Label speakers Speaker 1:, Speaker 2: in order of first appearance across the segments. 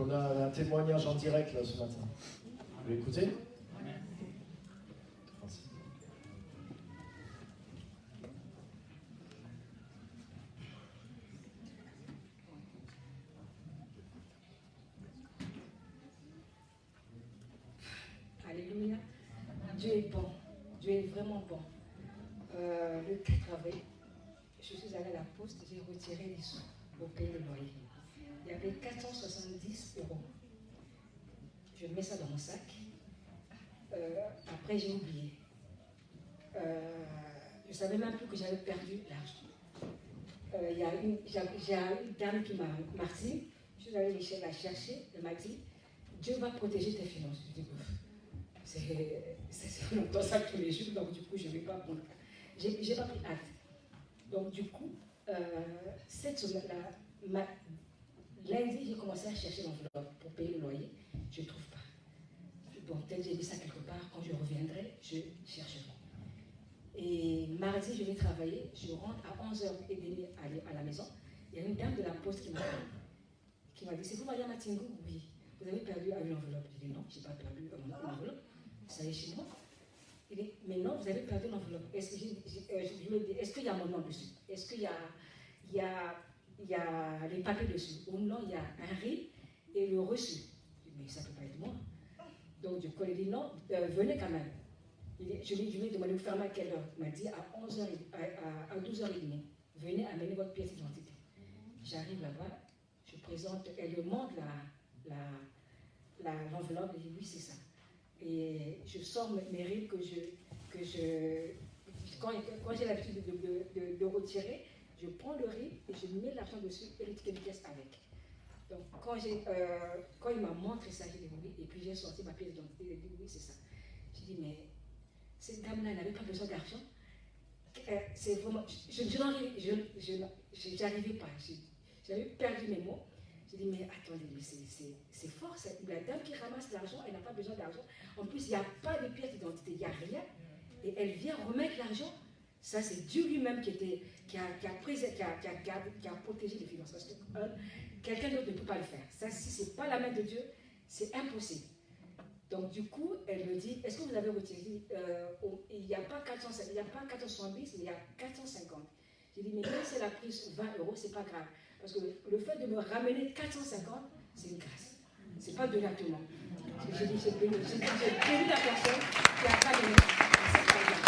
Speaker 1: On a un témoignage en direct là ce matin. Vous voulez écouter? Merci.
Speaker 2: Alléluia. Dieu est bon. Dieu est vraiment bon. Le 4 avril, je suis allée à la poste, j'ai retiré les sous pour payer le loyer. Il y avait 470 €. Je mets ça dans mon sac. Après, j'ai oublié. Je ne savais même plus que j'avais perdu l'argent. J'ai une dame qui m'a marqué. Je suis allée la chercher. Elle m'a dit, Dieu va protéger tes finances. Je dis, c'est longtemps ça tous les jours, donc du coup, je ne vais pas prendre. J'ai pas pris acte. Donc du coup, cette semaine-là, lundi, j'ai commencé à chercher l'enveloppe pour payer le loyer. Je ne trouve pas. Bon, peut-être j'ai mis ça quelque part. Quand je reviendrai, je chercherai. Et mardi, je vais travailler. Je rentre à 11h30 à la maison. Il y a une dame de la poste qui m'a dit, c'est vous, Madame Atingo? Oui. Vous avez perdu une enveloppe. Je dis non, je n'ai pas perdu une enveloppe. Ça y est chez moi. Il dit, mais non, vous avez perdu l'enveloppe. Est-ce qu'il y a mon nom dessus? Est-ce qu'il y a les papiers dessus? Ou non, il y a un RIB et le reçu. Je dis, mais ça ne peut pas être moi. Donc, du coup, il dit, non, venez quand même. Je lui ai demandé de vous fermer à quelle heure? Il m'a dit, à 12h30. Venez amener votre pièce d'identité. J'arrive là-bas, je présente, elle me montre l'enveloppe, elle dit, oui, c'est ça. Et je sors mes RIB quand j'ai l'habitude de retirer, je prends le RIB et je mets l'argent dessus et le ticket de caisse avec. Donc quand il m'a montré ça, j'ai dit oui, et puis j'ai sorti ma pièce d'identité, il a dit oui, c'est ça. J'ai dit, mais cette dame-là n'avait pas besoin d'argent. C'est vraiment, je n'arrivais pas, j'avais perdu mes mots. J'ai dit, mais attendez, c'est fort, la dame qui ramasse l'argent, elle n'a pas besoin d'argent. En plus, il n'y a pas de pièce d'identité, il n'y a rien. Et elle vient remettre l'argent. Ça, c'est Dieu lui-même qui a protégé les finances. Parce que quelqu'un d'autre ne peut pas le faire. Ça, si ce n'est pas la main de Dieu, c'est impossible. Donc, du coup, elle me dit, est-ce que vous avez retiré? Il n'y a pas 470, mais il y a 450. J'ai dit, mais même si elle a pris 20 €, ce n'est pas grave. Parce que le fait de me ramener 450, c'est une grâce. Ce n'est pas donnement. J'ai dit, j'ai béni la personne qui n'a pas donné. C'est pas grave.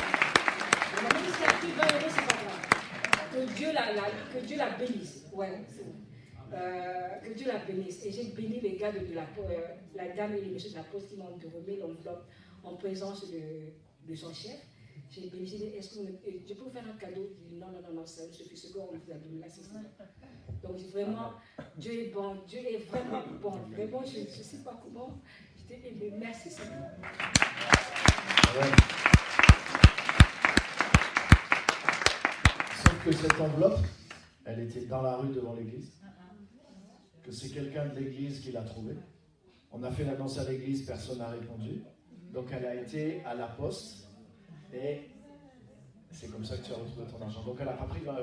Speaker 2: Même si elle a pris 20 €, c'est pas grave. Que Dieu la bénisse. Ouais, c'est bon. Que Dieu la bénisse. Et j'ai béni les gars de la dame et les messieurs de la poste qui m'ont remis l'enveloppe en présence de son chef. J'ai béni, j'ai dit, est-ce que je peux vous faire un cadeau? Il dit, non, ça ne suffit, ce qu'on vous a donné là, c'est ça. Donc vraiment, Dieu est bon, Dieu est vraiment bon. Vraiment, je ne sais pas comment. Je dis, mais merci Seigneur.
Speaker 1: Sauf que cette enveloppe, elle était dans la rue devant l'église. Que c'est quelqu'un de l'église qui l'a trouvée. On a fait l'annonce à l'église, personne n'a répondu. Donc elle a été à la poste et c'est comme ça que tu as retrouvé ton argent. Donc elle n'a pas pris 20 €.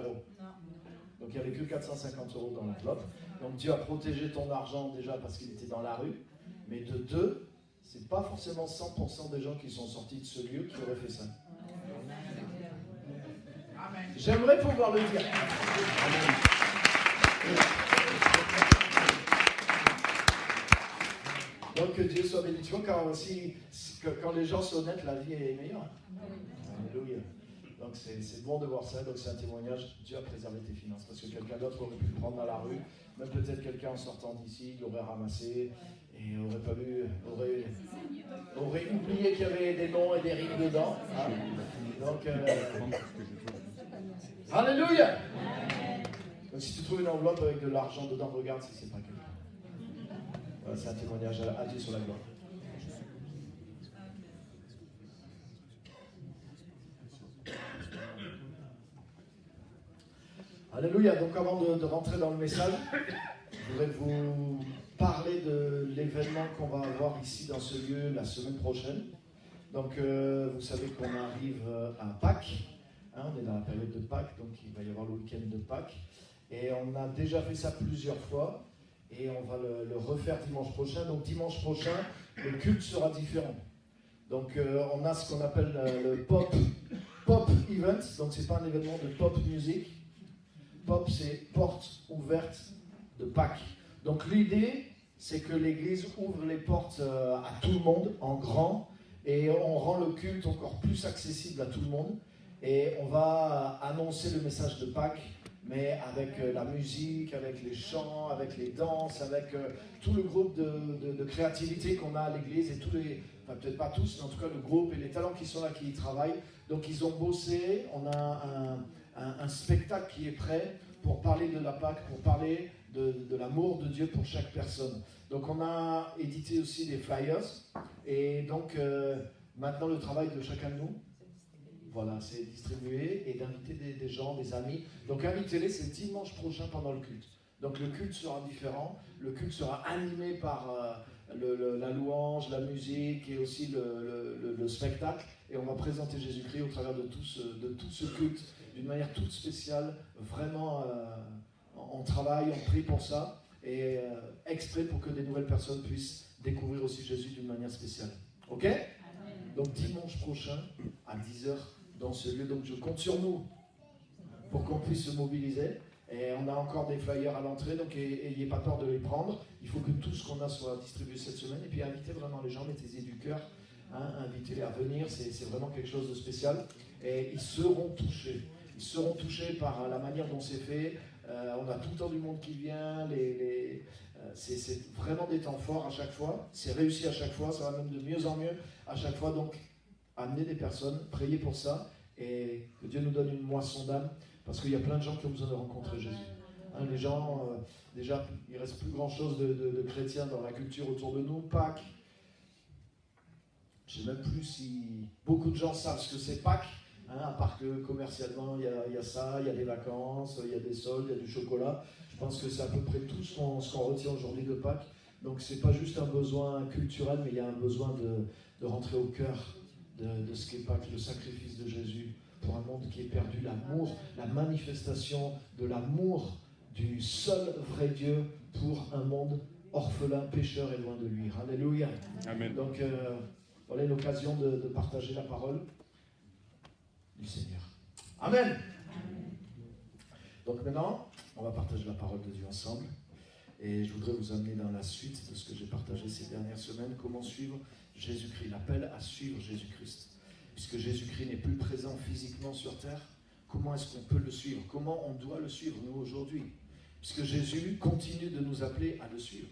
Speaker 1: Donc il n'y avait que 450 € dans l'enveloppe. Donc Dieu a protégé ton argent déjà parce qu'il était dans la rue. Mais de deux, c'est pas forcément 100% des gens qui sont sortis de ce lieu qui auraient fait ça. J'aimerais pouvoir le dire. Donc que Dieu soit béni. Tu vois, quand les gens sont honnêtes, la vie est meilleure. Alléluia. Donc c'est bon de voir ça, donc c'est un témoignage. Dieu a préservé tes finances, parce que quelqu'un d'autre aurait pu le prendre dans la rue, même peut-être quelqu'un en sortant d'ici, l'aurait ramassé, et aurait oublié qu'il y avait des noms et des rimes dedans. Hein. Donc, Alléluia. Donc si tu trouves une enveloppe avec de l'argent dedans, regarde si c'est pas quelqu'un. Voilà, c'est un témoignage à Dieu sur la gloire. Alléluia. Donc avant de rentrer dans le message, je voudrais vous parler de l'événement qu'on va avoir ici dans ce lieu la semaine prochaine. Donc vous savez qu'on arrive à Pâques, hein, on est dans la période de Pâques, donc il va y avoir le week-end de Pâques. Et on a déjà fait ça plusieurs fois. et on va le refaire dimanche prochain. Donc dimanche prochain, le culte sera différent. Donc on a ce qu'on appelle le pop event, donc c'est pas un événement de pop music. Pop, c'est porte ouverte de Pâques. Donc l'idée, c'est que l'Église ouvre les portes à tout le monde, en grand, et on rend le culte encore plus accessible à tout le monde. Et on va annoncer le message de Pâques, mais avec la musique, avec les chants, avec les danses, avec tout le groupe de créativité qu'on a à l'Église, et tous les, enfin peut-être pas tous, mais en tout cas le groupe et les talents qui sont là, qui y travaillent. Donc ils ont bossé, on a un spectacle qui est prêt pour parler de la Pâques, pour parler de l'amour de Dieu pour chaque personne. Donc on a édité aussi des flyers, et donc maintenant le travail de chacun de nous, voilà, c'est distribuer et d'inviter des gens, des amis. Donc invitez-les, c'est dimanche prochain pendant le culte. Donc le culte sera différent, le culte sera animé par la louange, la musique et aussi le spectacle. Et on va présenter Jésus-Christ au travers de tout ce culte, d'une manière toute spéciale. Vraiment, on travaille, on prie pour ça, et exprès pour que des nouvelles personnes puissent découvrir aussi Jésus d'une manière spéciale. Ok ? Donc dimanche prochain, à 10h, dans ce lieu. Donc je compte sur nous pour qu'on puisse se mobiliser. Et on a encore des flyers à l'entrée, donc n'ayez pas peur de les prendre. Il faut que tout ce qu'on a soit distribué cette semaine. Et puis invitez vraiment les gens, mettez-y du cœur, invitez-les à venir, c'est vraiment quelque chose de spécial. Et ils seront touchés. Ils seront touchés par la manière dont c'est fait. On a tout le temps du monde qui vient. C'est vraiment des temps forts à chaque fois. C'est réussi à chaque fois, ça va même de mieux en mieux à chaque fois. Donc amenez des personnes, priez pour ça, et que Dieu nous donne une moisson d'âme, parce qu'il y a plein de gens qui ont besoin de rencontrer Jésus. Les gens, déjà, il ne reste plus grand-chose de chrétiens dans la culture autour de nous. Pâques, je ne sais même plus si beaucoup de gens savent ce que c'est Pâques, à part que commercialement, il y a ça, il y a des vacances, il y a des soldes, il y a du chocolat. Je pense que c'est à peu près tout ce qu'on retient aujourd'hui de Pâques. Donc ce n'est pas juste un besoin culturel, mais il y a un besoin de rentrer au cœur de ce qu'est Pâques, le sacrifice de Jésus pour un monde qui est perdu, l'amour, la manifestation de l'amour du seul vrai Dieu pour un monde orphelin, pécheur et loin de lui. Alléluia.
Speaker 3: Amen.
Speaker 1: Donc voilà une occasion de partager la parole du Seigneur. Amen. Donc maintenant, on va partager la parole de Dieu ensemble. Et je voudrais vous amener dans la suite de ce que j'ai partagé ces dernières semaines. Comment suivre Jésus-Christ, l'appel à suivre Jésus-Christ. Puisque Jésus-Christ n'est plus présent physiquement sur terre, comment est-ce qu'on peut le suivre? Comment on doit le suivre, nous, aujourd'hui? Puisque Jésus continue de nous appeler à le suivre.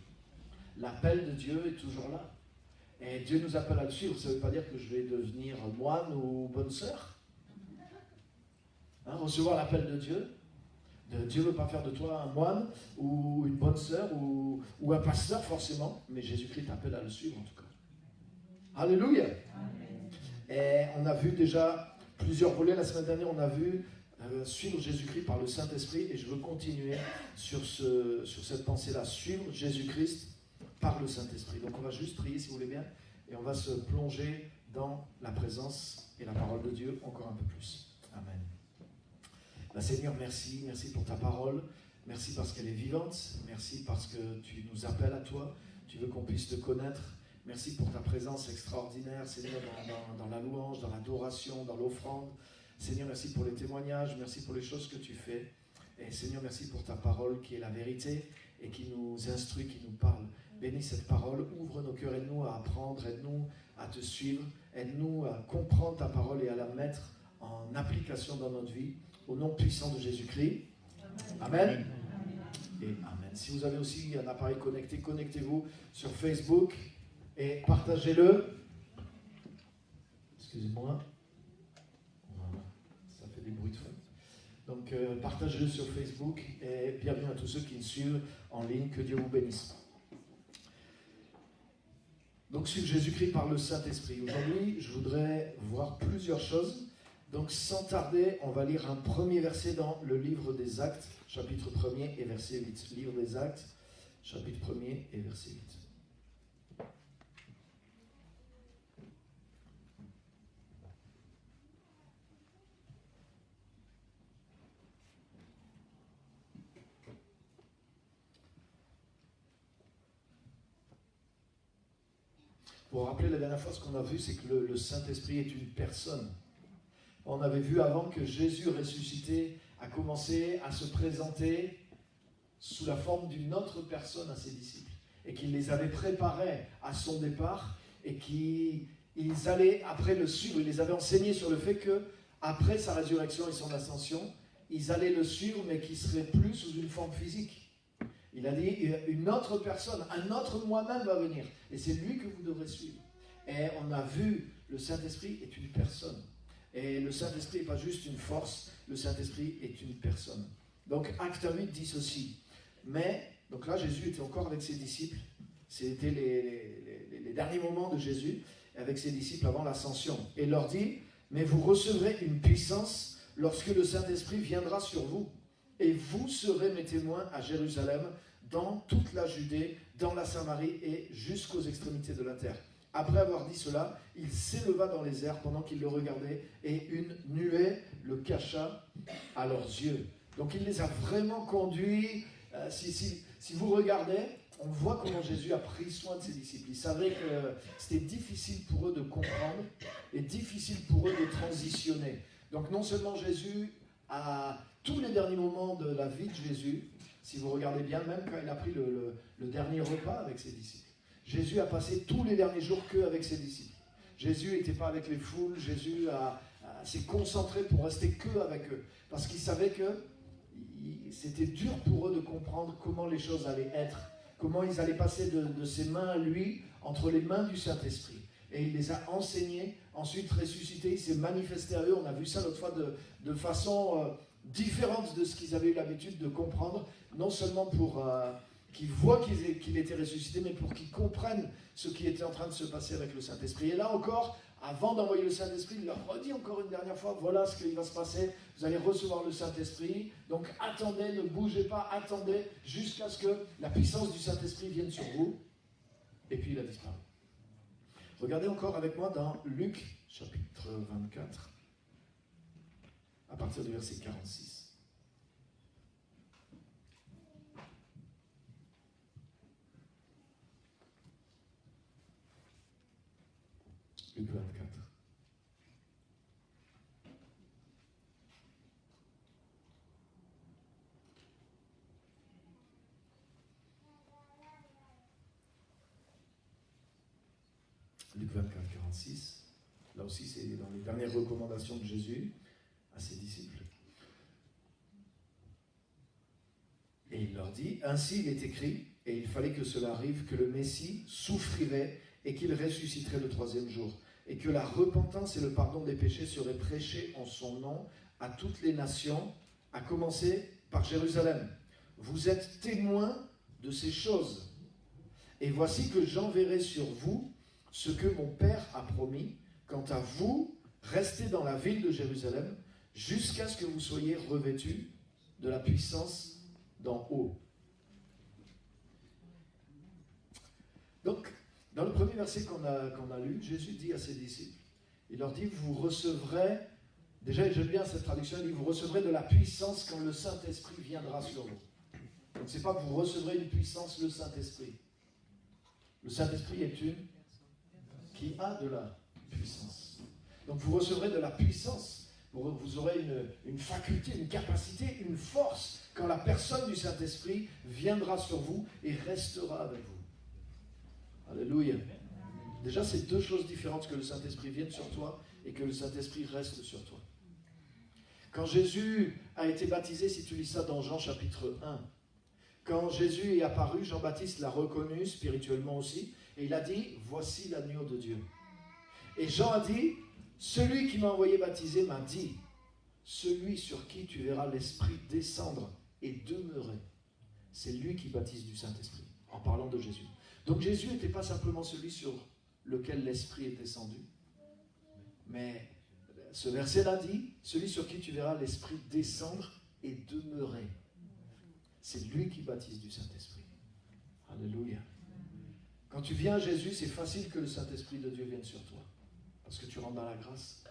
Speaker 1: L'appel de Dieu est toujours là. Et Dieu nous appelle à le suivre. Ça ne veut pas dire que je vais devenir moine ou bonne sœur. Recevoir l'appel de Dieu. Dieu ne veut pas faire de toi un moine ou une bonne sœur ou un pasteur forcément, mais Jésus-Christ t'appelle à le suivre en tout cas. Alléluia. Amen. Et on a vu déjà plusieurs volets. La semaine dernière, on a vu suivre Jésus-Christ par le Saint-Esprit, et je veux continuer sur cette pensée-là, suivre Jésus-Christ par le Saint-Esprit. Donc on va juste prier si vous voulez bien, et on va se plonger dans la présence et la parole de Dieu encore un peu plus. Amen. Seigneur, merci pour ta parole, merci parce qu'elle est vivante, merci parce que tu nous appelles à toi, tu veux qu'on puisse te connaître, merci pour ta présence extraordinaire, Seigneur, dans la louange, dans l'adoration, dans l'offrande. Seigneur, merci pour les témoignages, merci pour les choses que tu fais, et Seigneur, merci pour ta parole qui est la vérité et qui nous instruit, qui nous parle. Bénis cette parole, ouvre nos cœurs, aide-nous à apprendre, aide-nous à te suivre, aide-nous à comprendre ta parole et à la mettre en application dans notre vie. Au nom puissant de Jésus-Christ. Amen. Et Amen. Si vous avez aussi un appareil connecté, connectez-vous sur Facebook et partagez-le. Excusez-moi. Voilà. Ça fait des bruits de fond. Donc, partagez-le sur Facebook et bienvenue à tous ceux qui nous suivent en ligne. Que Dieu vous bénisse. Donc, suivre Jésus-Christ par le Saint-Esprit. Aujourd'hui, je voudrais voir plusieurs choses. Donc sans tarder, on va lire un premier verset dans le livre des Actes, chapitre 1er et verset 8. Livre des Actes, chapitre 1er et verset 8. Pour rappeler la dernière fois, ce qu'on a vu, c'est que le Saint-Esprit est une personne. On avait vu avant que Jésus ressuscité a commencé à se présenter sous la forme d'une autre personne à ses disciples et qu'il les avait préparés à son départ et qu'ils allaient après le suivre. Il les avait enseignés sur le fait que après sa résurrection et son ascension, ils allaient le suivre mais qu'il ne serait plus sous une forme physique. Il a dit, une autre personne, un autre moi-même va venir et c'est lui que vous devrez suivre. Et on a vu, le Saint-Esprit est une personne. Et le Saint-Esprit n'est pas juste une force, le Saint-Esprit est une personne. Donc Acte 8 dit ceci. Mais, donc là Jésus était encore avec ses disciples, c'était les derniers moments de Jésus avec ses disciples avant l'ascension. Et il leur dit, mais vous recevrez une puissance lorsque le Saint-Esprit viendra sur vous. Et vous serez mes témoins à Jérusalem, dans toute la Judée, dans la Samarie et jusqu'aux extrémités de la terre. Après avoir dit cela, il s'éleva dans les airs pendant qu'ils le regardaient et une nuée le cacha à leurs yeux. Donc il les a vraiment conduits. Si vous regardez, on voit comment Jésus a pris soin de ses disciples. Il savait que c'était difficile pour eux de comprendre et difficile pour eux de transitionner. Donc non seulement Jésus, à tous les derniers moments de la vie de Jésus, si vous regardez bien, même quand il a pris le dernier repas avec ses disciples, Jésus a passé tous les derniers jours qu'avec ses disciples. Jésus n'était pas avec les foules, Jésus s'est concentré pour rester qu'avec eux. Parce qu'il savait que c'était dur pour eux de comprendre comment les choses allaient être, comment ils allaient passer de ses mains à lui, entre les mains du Saint-Esprit. Et il les a enseignés, ensuite ressuscités, il s'est manifesté à eux. On a vu ça l'autre fois de façon différente de ce qu'ils avaient eu l'habitude de comprendre, non seulement pour qu'ils voient qu'il était ressuscité, mais pour qu'ils comprennent ce qui était en train de se passer avec le Saint-Esprit. Et là encore, avant d'envoyer le Saint-Esprit, il leur redit encore une dernière fois, voilà ce qui va se passer, vous allez recevoir le Saint-Esprit, donc attendez, ne bougez pas, attendez jusqu'à ce que la puissance du Saint-Esprit vienne sur vous. Et puis il a disparu. Regardez encore avec moi dans Luc, chapitre 24, à partir du verset 46. Luc 24. Luc 24, 46. Là aussi, c'est dans les dernières recommandations de Jésus à ses disciples. Et il leur dit, ainsi il est écrit, et il fallait que cela arrive, que le Messie souffrirait et qu'il ressusciterait le troisième jour, et que la repentance et le pardon des péchés seraient prêchés en son nom à toutes les nations, à commencer par Jérusalem. Vous êtes témoins de ces choses. Et voici que j'enverrai sur vous ce que mon Père a promis. Quant à vous, restez dans la ville de Jérusalem jusqu'à ce que vous soyez revêtus de la puissance d'en haut. Donc, dans le premier verset qu'on a lu, Jésus dit à ses disciples, il leur dit, vous recevrez, déjà j'aime bien cette traduction, il dit, vous recevrez de la puissance quand le Saint-Esprit viendra sur vous. Donc c'est pas que vous recevrez une puissance, le Saint-Esprit. Le Saint-Esprit est une qui a de la puissance. Donc vous recevrez de la puissance, vous aurez une faculté, une capacité, une force quand la personne du Saint-Esprit viendra sur vous et restera avec vous. Alléluia. Déjà, c'est deux choses différentes, que le Saint-Esprit vienne sur toi et que le Saint-Esprit reste sur toi. Quand Jésus a été baptisé, si tu lis ça dans Jean chapitre 1, quand Jésus est apparu, Jean-Baptiste l'a reconnu spirituellement aussi, et il a dit, voici l'agneau de Dieu. Et Jean a dit, celui qui m'a envoyé baptiser m'a dit, celui sur qui tu verras l'Esprit descendre et demeurer, c'est lui qui baptise du Saint-Esprit, en parlant de Jésus. Donc Jésus n'était pas simplement celui sur lequel l'Esprit est descendu, mais ce verset-là dit, celui sur qui tu verras l'Esprit descendre et demeurer, c'est lui qui baptise du Saint-Esprit. Alléluia. Quand tu viens à Jésus, c'est facile que le Saint-Esprit de Dieu vienne sur toi, parce que tu rentres dans la grâce.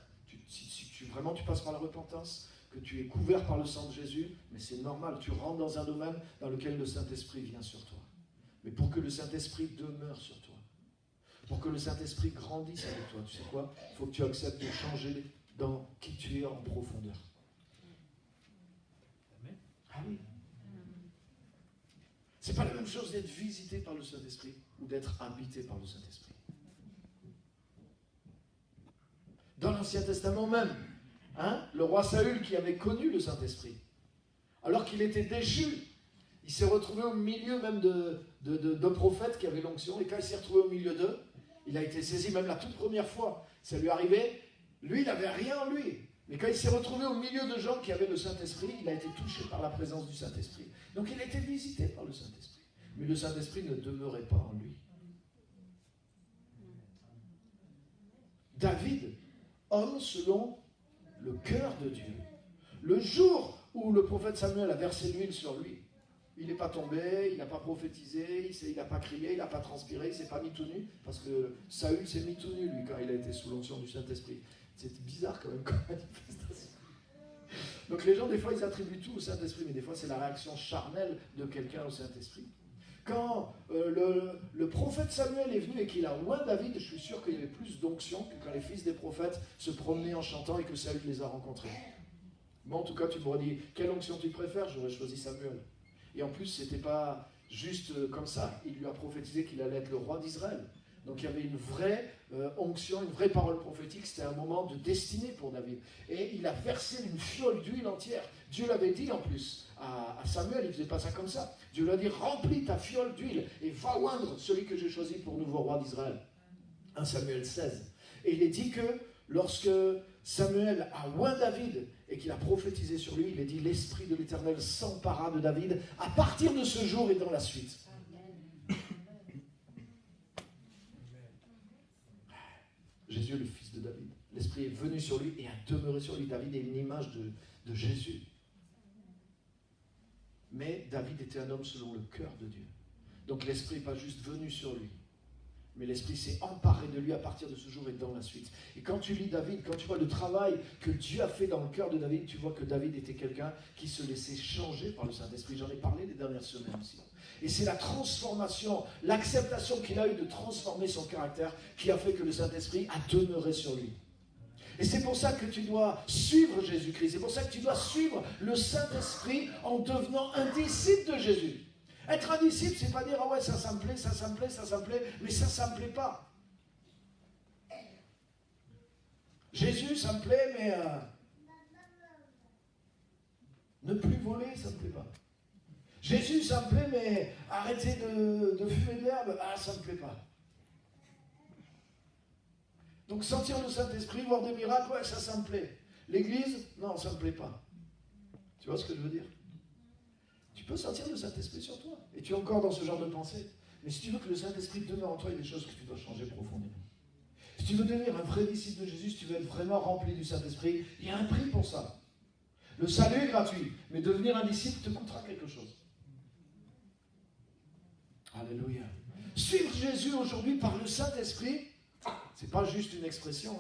Speaker 1: Si vraiment tu passes par la repentance, que tu es couvert par le sang de Jésus, mais c'est normal, tu rentres dans un domaine dans lequel le Saint-Esprit vient sur toi. Mais pour que le Saint-Esprit demeure sur toi, pour que le Saint-Esprit grandisse avec toi. Tu sais quoi? Il faut que tu acceptes de changer dans qui tu es en profondeur. Ah oui. C'est pas la même chose d'être visité par le Saint-Esprit ou d'être habité par le Saint-Esprit. Dans l'Ancien Testament même, le roi Saül qui avait connu le Saint-Esprit, alors qu'il était déchu, il s'est retrouvé au milieu même de prophètes qui avaient l'onction, et quand il s'est retrouvé au milieu d'eux, il a été saisi même la toute première fois. Ça lui arrivait, lui il n'avait rien en lui, mais quand il s'est retrouvé au milieu de gens qui avaient le Saint-Esprit, il a été touché par la présence du Saint-Esprit. Donc il a été visité par le Saint-Esprit, mais le Saint-Esprit ne demeurait pas en lui. David, homme selon le cœur de Dieu. Le jour où le prophète Samuel a versé l'huile sur lui, il n'est pas tombé, il n'a pas prophétisé, il n'a pas crié, il n'a pas transpiré, il ne s'est pas mis tout nu, parce que Saül s'est mis tout nu, lui, quand il a été sous l'onction du Saint-Esprit. C'était bizarre quand même comme manifestation. Donc les gens, des fois, ils attribuent tout au Saint-Esprit, mais des fois, c'est la réaction charnelle de quelqu'un au Saint-Esprit. Quand le prophète Samuel est venu et qu'il a oint David, je suis sûr qu'il y avait plus d'onction que quand les fils des prophètes se promenaient en chantant et que Saül les a rencontrés. Bon, en tout cas, tu m'aurais dit, quelle onction tu préfères? J'aurais choisi Samuel. Et en plus, ce n'était pas juste comme ça. Il lui a prophétisé qu'il allait être le roi d'Israël. Donc il y avait une vraie onction, une vraie parole prophétique. C'était un moment de destinée pour David. Et il a versé une fiole d'huile entière. Dieu l'avait dit en plus à Samuel, il ne faisait pas ça comme ça. Dieu lui a dit, remplis ta fiole d'huile et va oindre celui que j'ai choisi pour nouveau roi d'Israël. 1 Samuel 16. Et il est dit que lorsque Samuel a oint David et qu'il a prophétisé sur lui, il est dit, l'Esprit de l'Éternel s'empara de David à partir de ce jour et dans la suite. Jésus, le fils de David. L'Esprit est venu sur lui et a demeuré sur lui. David est une image de Jésus. Mais David était un homme selon le cœur de Dieu. Donc l'Esprit n'est pas juste venu sur lui, mais l'Esprit s'est emparé de lui à partir de ce jour et dans la suite. Et quand tu lis David, quand tu vois le travail que Dieu a fait dans le cœur de David, tu vois que David était quelqu'un qui se laissait changer par le Saint-Esprit. J'en ai parlé les dernières semaines aussi. Et c'est la transformation, l'acceptation qu'il a eue de transformer son caractère qui a fait que le Saint-Esprit a demeuré sur lui. Et c'est pour ça que tu dois suivre Jésus-Christ. C'est pour ça que tu dois suivre le Saint-Esprit en devenant un disciple de Jésus. Être un disciple, c'est pas dire « Ah ouais, ça me plaît, ça me plaît, ça me plaît », mais ça me plaît pas. Jésus, ça me plaît, mais ne plus voler, ça me plaît pas. Jésus, ça me plaît, mais arrêter de fumer de l'herbe, ça me plaît pas. Donc sentir le Saint-Esprit, voir des miracles, ouais, ça me plaît. L'église, non, ça me plaît pas. Tu vois ce que je veux dire? Tu peux sentir le Saint-Esprit sur toi. Et tu es encore dans ce genre de pensée. Mais si tu veux que le Saint-Esprit demeure en toi, il y a des choses que tu dois changer profondément. Si tu veux devenir un vrai disciple de Jésus, si tu veux être vraiment rempli du Saint-Esprit, il y a un prix pour ça. Le salut est gratuit, mais devenir un disciple te coûtera quelque chose. Alléluia. Suivre Jésus aujourd'hui par le Saint-Esprit, c'est pas juste une expression.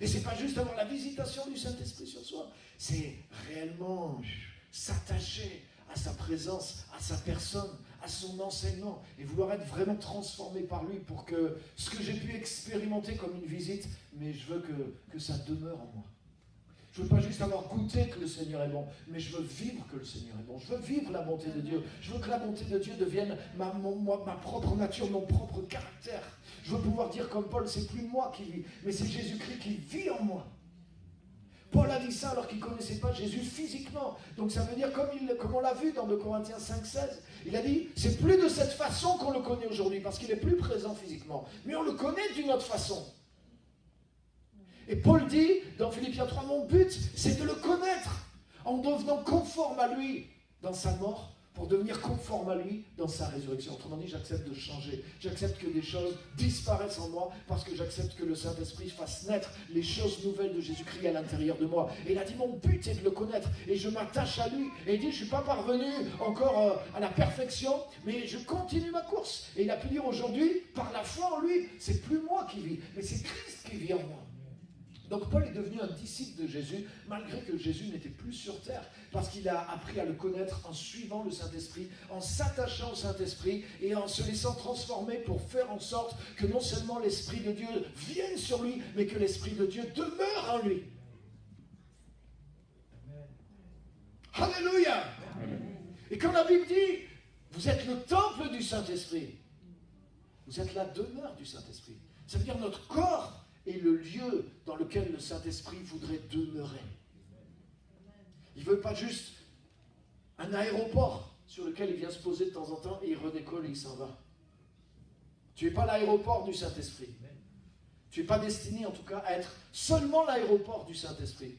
Speaker 1: Et c'est pas juste avoir la visitation du Saint-Esprit sur soi. C'est réellement s'attacher à sa présence, à sa personne, à son enseignement et vouloir être vraiment transformé par lui pour que ce que j'ai pu expérimenter comme une visite, mais je veux que ça demeure en moi. Je ne veux pas juste avoir goûté que le Seigneur est bon, mais je veux vivre que le Seigneur est bon. Je veux vivre la bonté de Dieu. Je veux que la bonté de Dieu devienne ma propre nature, mon propre caractère. Je veux pouvoir dire comme Paul, c'est plus moi qui vis, mais c'est Jésus-Christ qui vit en moi. Paul a dit ça alors qu'il ne connaissait pas Jésus physiquement. Donc ça veut dire, comme on l'a vu dans 2 Corinthiens 5,16, il a dit, c'est plus de cette façon qu'on le connaît aujourd'hui, parce qu'il est plus présent physiquement. Mais on le connaît d'une autre façon. Et Paul dit, dans Philippiens 3, mon but, c'est de le connaître, en devenant conforme à lui dans sa mort, pour devenir conforme à lui dans sa résurrection. Autrement dit, j'accepte de changer. J'accepte que des choses disparaissent en moi, parce que j'accepte que le Saint-Esprit fasse naître les choses nouvelles de Jésus-Christ à l'intérieur de moi. Et il a dit, mon but est de le connaître, et je m'attache à lui. Et il dit, je ne suis pas parvenu encore à la perfection, mais je continue ma course. Et il a pu dire aujourd'hui, par la foi en lui, c'est plus moi qui vis, mais c'est Christ qui vit en moi. Donc Paul est devenu un disciple de Jésus, malgré que Jésus n'était plus sur terre, parce qu'il a appris à le connaître en suivant le Saint-Esprit, en s'attachant au Saint-Esprit et en se laissant transformer pour faire en sorte que non seulement l'Esprit de Dieu vienne sur lui, mais que l'Esprit de Dieu demeure en lui. Alléluia! Et quand la Bible dit, vous êtes le temple du Saint-Esprit, vous êtes la demeure du Saint-Esprit. Ça veut dire notre corps est le lieu dans lequel le Saint-Esprit voudrait demeurer. Il ne veut pas juste un aéroport sur lequel il vient se poser de temps en temps et il redécolle et il s'en va. Tu n'es pas l'aéroport du Saint-Esprit. Tu n'es pas destiné en tout cas à être seulement l'aéroport du Saint-Esprit.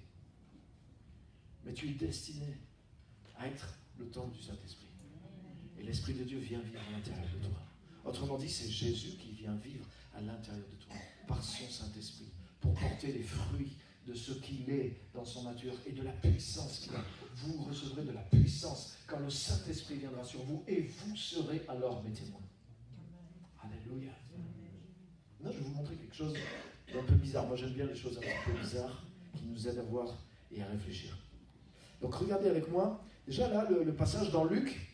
Speaker 1: Mais tu es destiné à être le temple du Saint-Esprit. Et l'Esprit de Dieu vient vivre à l'intérieur de toi. Autrement dit, c'est Jésus qui vient vivre à l'intérieur de toi, par son Saint-Esprit, pour porter les fruits de ce qu'il est dans son nature et de la puissance qu'il a. Vous recevrez de la puissance quand le Saint-Esprit viendra sur vous et vous serez alors mes témoins. Alléluia. Là, je vais vous montrer quelque chose d'un peu bizarre. Moi, j'aime bien les choses un petit peu bizarres qui nous aident à voir et à réfléchir. Donc, regardez avec moi. Déjà là, le passage dans Luc.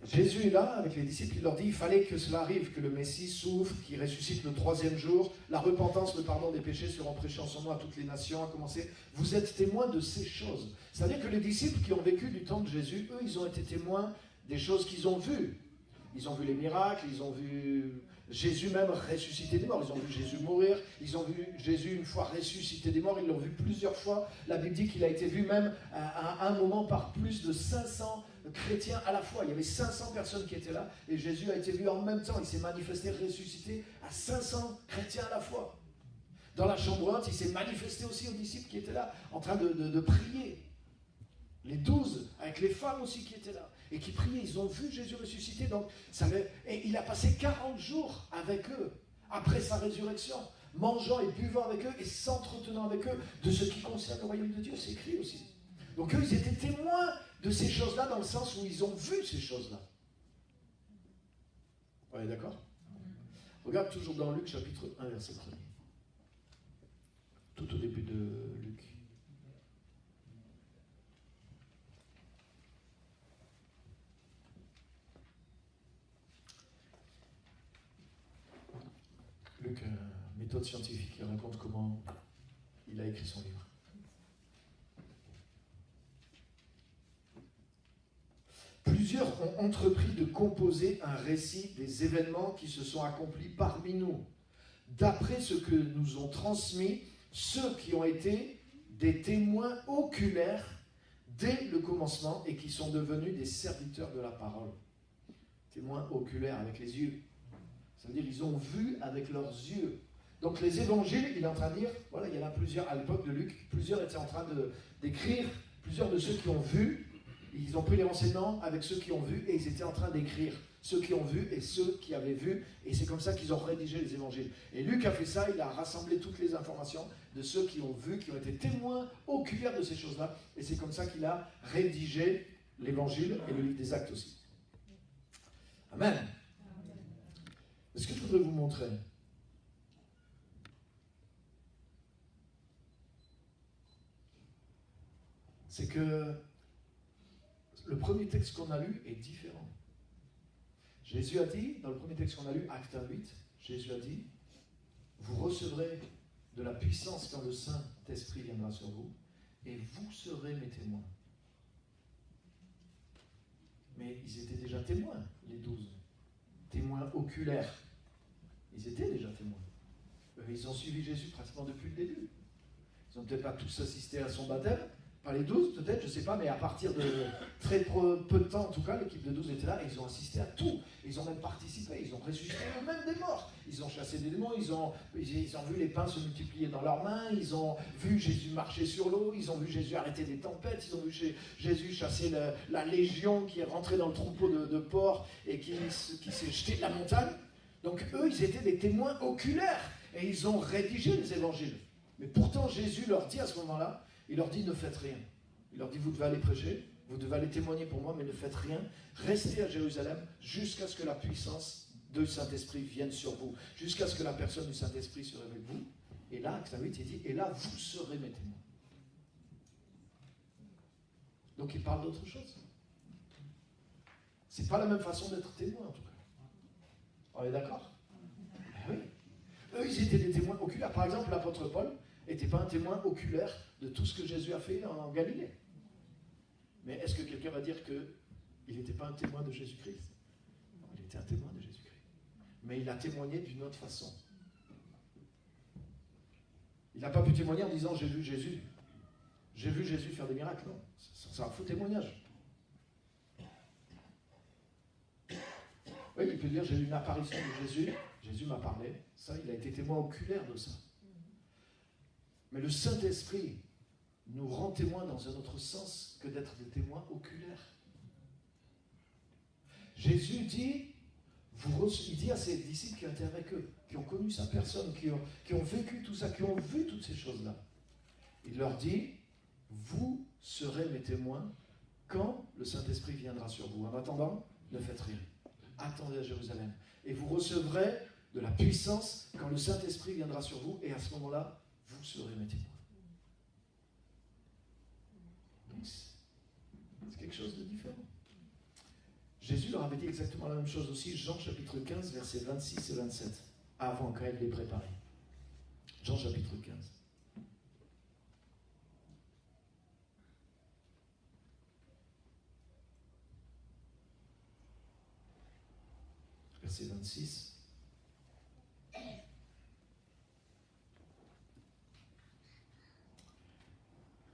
Speaker 1: Jésus est là avec les disciples, il leur dit, il fallait que cela arrive, que le Messie souffre, qu'il ressuscite le 3e jour, la repentance, le pardon des péchés seront prêchés en son nom à toutes les nations, à commencer. Vous êtes témoins de ces choses. C'est-à-dire que les disciples qui ont vécu du temps de Jésus, eux, ils ont été témoins des choses qu'ils ont vues. Ils ont vu les miracles, ils ont vu Jésus même ressusciter des morts, ils ont vu Jésus mourir, ils ont vu Jésus une fois ressusciter des morts, ils l'ont vu plusieurs fois. La Bible dit qu'il a été vu même à un moment par plus de 500 chrétiens à la fois. Il y avait 500 personnes qui étaient là et Jésus a été vu en même temps. Il s'est manifesté, ressuscité à 500 chrétiens à la fois. Dans la chambre haute, il s'est manifesté aussi aux disciples qui étaient là, en train de prier. Les 12, avec les femmes aussi qui étaient là, et qui priaient, ils ont vu Jésus ressusciter. Donc, et il a passé 40 jours avec eux, après sa résurrection, mangeant et buvant avec eux, et s'entretenant avec eux de ce qui concerne le royaume de Dieu. C'est écrit aussi. Donc eux, ils étaient témoins de ces choses-là, dans le sens où ils ont vu ces choses-là. On est d'accord? Regarde toujours dans Luc, chapitre 1, verset 1er. Tout au début de Luc. Luc, méthode scientifique, il raconte comment il a écrit son livre. Plusieurs ont entrepris de composer un récit des événements qui se sont accomplis parmi nous, d'après ce que nous ont transmis ceux qui ont été des témoins oculaires dès le commencement et qui sont devenus des serviteurs de la parole. Témoins oculaires avec les yeux. Ça veut dire qu'ils ont vu avec leurs yeux. Donc les évangiles, il est en train de dire, voilà, il y en a plusieurs à l'époque de Luc, plusieurs étaient en train d'écrire, plusieurs de ceux qui ont vu, ils ont pris les renseignements avec ceux qui ont vu et ils étaient en train d'écrire ceux qui ont vu et ceux qui avaient vu, et c'est comme ça qu'ils ont rédigé les évangiles. Et Luc a fait ça, il a rassemblé toutes les informations de ceux qui ont vu, qui ont été témoins oculaires de ces choses-là, et c'est comme ça qu'il a rédigé l'évangile et le livre des Actes aussi. Amen. Ce que je voudrais vous montrer, c'est que le premier texte qu'on a lu est différent. Jésus a dit, dans le premier texte qu'on a lu, Acte 1:8, Jésus a dit, vous recevrez de la puissance quand le Saint-Esprit viendra sur vous, et vous serez mes témoins. Mais ils étaient déjà témoins, les 12. Témoins oculaires. Ils étaient déjà témoins. Ils ont suivi Jésus pratiquement depuis le début. Ils n'ont peut-être pas tous assisté à son baptême, pas les 12 peut-être, je ne sais pas, mais à partir de très peu de temps en tout cas, l'équipe de 12 était là et ils ont assisté à tout. Ils ont même participé, ils ont ressuscité eux-mêmes des morts. Ils ont chassé des démons, ils ont vu les pains se multiplier dans leurs mains, ils ont vu Jésus marcher sur l'eau, ils ont vu Jésus arrêter des tempêtes, ils ont vu Jésus chasser la légion qui est rentrée dans le troupeau de porcs et qui s'est jeté de la montagne. Donc eux, ils étaient des témoins oculaires et ils ont rédigé les évangiles. Mais pourtant, Jésus leur dit à ce moment-là, il leur dit ne faites rien. Il leur dit vous devez aller prêcher, vous devez aller témoigner pour moi, mais ne faites rien. Restez à Jérusalem jusqu'à ce que la puissance du Saint-Esprit viennent sur vous, jusqu'à ce que la personne du Saint-Esprit se révèle vous. Et là, Acte 8, il dit, et là, vous serez mes témoins. Donc il parle d'autre chose. C'est pas la même façon d'être témoin, en tout cas. On est d'accord? Oui. Eux, ils étaient des témoins oculaires. Par exemple, l'apôtre Paul n'était pas un témoin oculaire de tout ce que Jésus a fait en Galilée. Mais est-ce que quelqu'un va dire qu'il n'était pas un témoin de Jésus-Christ? Non, il était un témoin de Jésus-Christ. Mais il a témoigné d'une autre façon. Il n'a pas pu témoigner en disant « j'ai vu Jésus ». J'ai vu Jésus faire des miracles. Non, c'est un faux témoignage. Oui, il peut dire j'ai eu une apparition de Jésus, Jésus m'a parlé. Ça, il a été témoin oculaire de ça. Mais le Saint-Esprit nous rend témoins dans un autre sens que d'être des témoins oculaires. Jésus dit, il dit à ses disciples qui étaient avec eux, qui ont connu sa personne, qui ont vécu tout ça, qui ont vu toutes ces choses-là. Il leur dit, vous serez mes témoins quand le Saint-Esprit viendra sur vous. En attendant, ne faites rien. Attendez à Jérusalem. Et vous recevrez de la puissance quand le Saint-Esprit viendra sur vous. Et à ce moment-là, vous serez mes témoins. Donc, c'est quelque chose de différent. Jésus leur avait dit exactement la même chose aussi. Jean chapitre 15, versets 26 et 27. Avant, quand il les préparait. Jean chapitre 15. Verset 26.